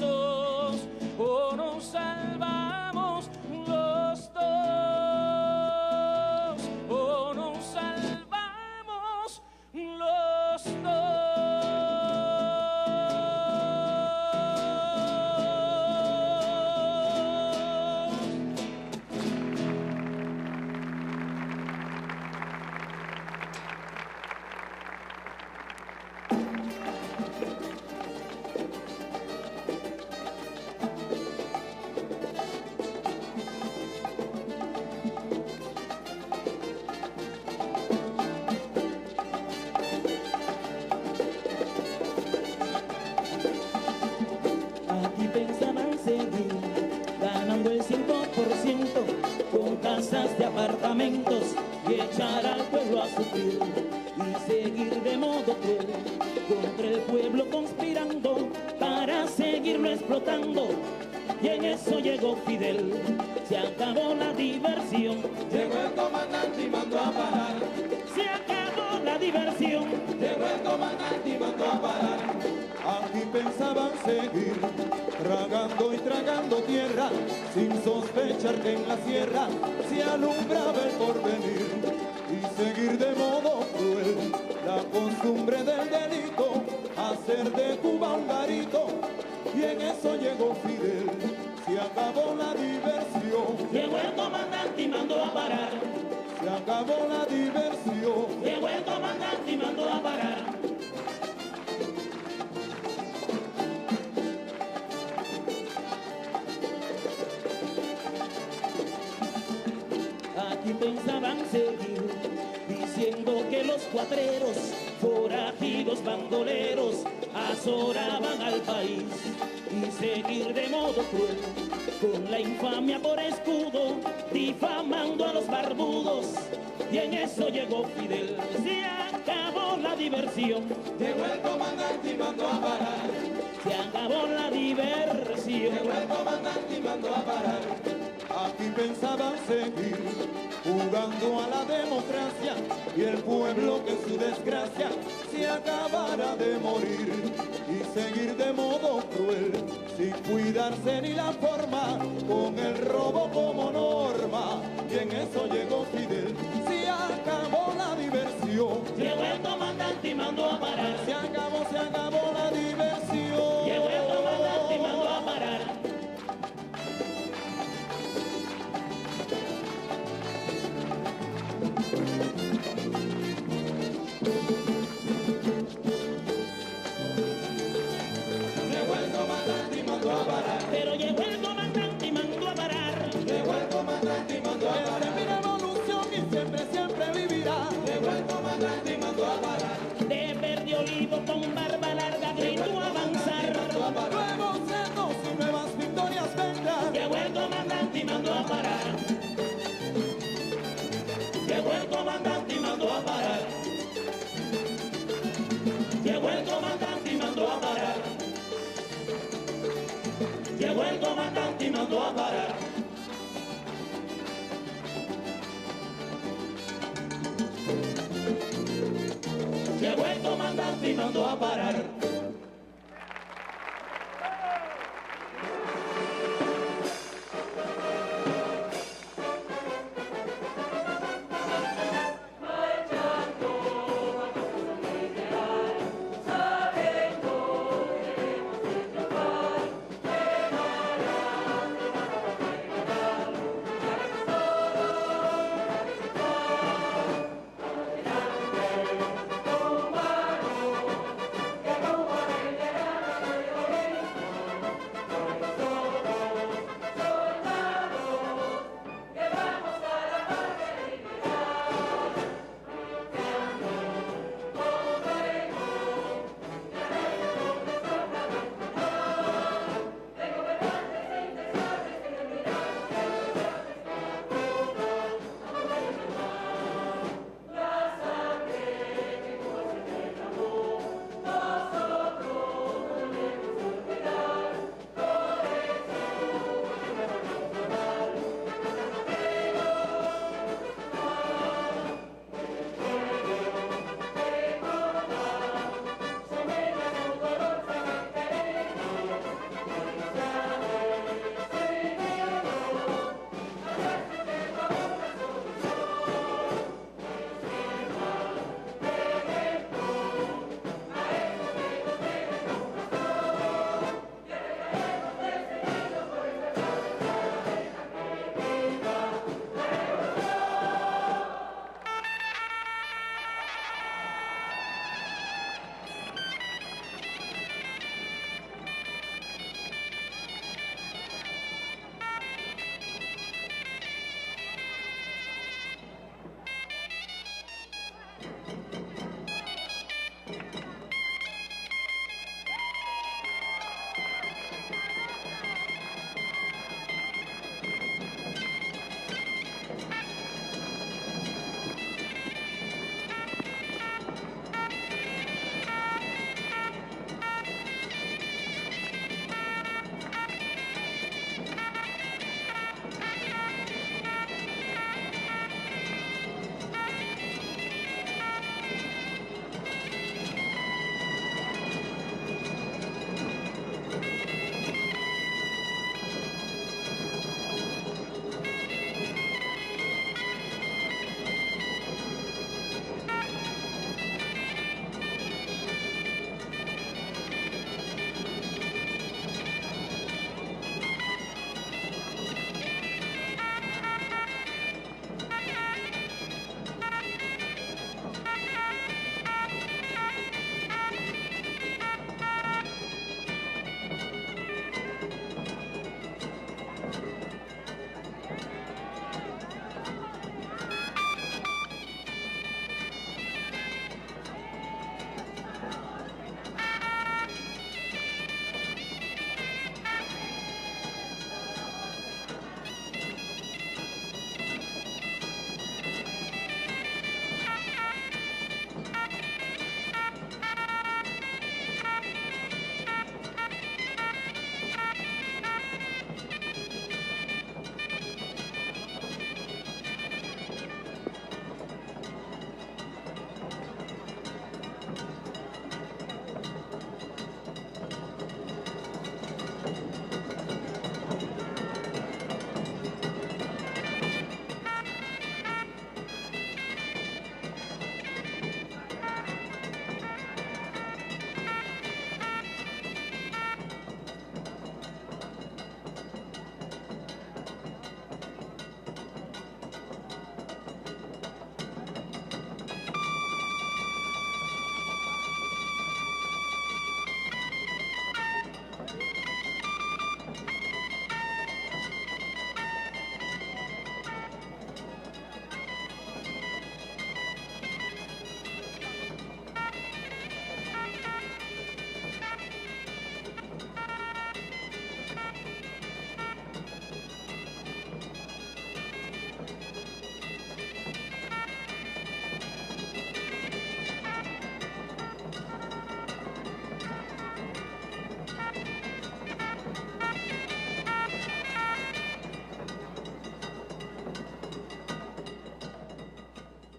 o nos salvamos los dos, o nos salvamos los dos. Aquí pensaban seguir ganando el 5% con casas de apartamentos y echar al pueblo a sufrir y seguir de modo cruel contra el pueblo conspirando para seguirlo explotando. Y en eso llegó Fidel, se acabó la diversión. Llegó el comandante y mandó a parar. Se acabó la diversión. Llegó el comandante y mandó a parar. Aquí pensaban seguir tragando y tragando tierra, sin sospechar que en la sierra se alumbraba el porvenir, y seguir de modo cruel la costumbre del delito, hacer de Cuba un garito. Y en eso llegó Fidel, se acabó la diversión. Llegó el comandante y mandó a parar. Se acabó la diversión. Llegó el comandante y mandó a parar. Aquí pensaban seguir diciendo que los cuatreros, forajidos bandoleros, azoraban al país, y seguir de modo cruel con la infamia por escudo, difamando a los barbudos. Y en eso llegó Fidel, se acabó la diversión. Llegó el comandante y mandó a parar. Se acabó la diversión. Llegó el comandante y mandó a parar. Aquí pensaban seguir jugando a la democracia, y el pueblo que su desgracia se acabara de morir y seguir de modo cruel, sin cuidarse ni la forma, con el robo como norma. Y en eso llegó Fidel, se acabó la diversión. Llegó el comandante y mandó a parar. Se acabó la diversión. Llegó el comandante y mandó a parar. Llegó el comandante y mandó a parar. Pero llegó el comandante y mandó a parar. Llegó el comandante y mandó a parar. Esta es mi revolución y siempre vivirá. Llegó el comandante y mandó a parar. De verde olivo con barba larga gritó avanzar. Nuevos retos y nuevas victorias vendrán. Llegó el comandante y mandó a parar. Llegó el comandante y mandó a parar. Llegó el comandante y mandó a parar. Llegó el comandante y mandó a parar. Llegó el comandante y mandó a parar.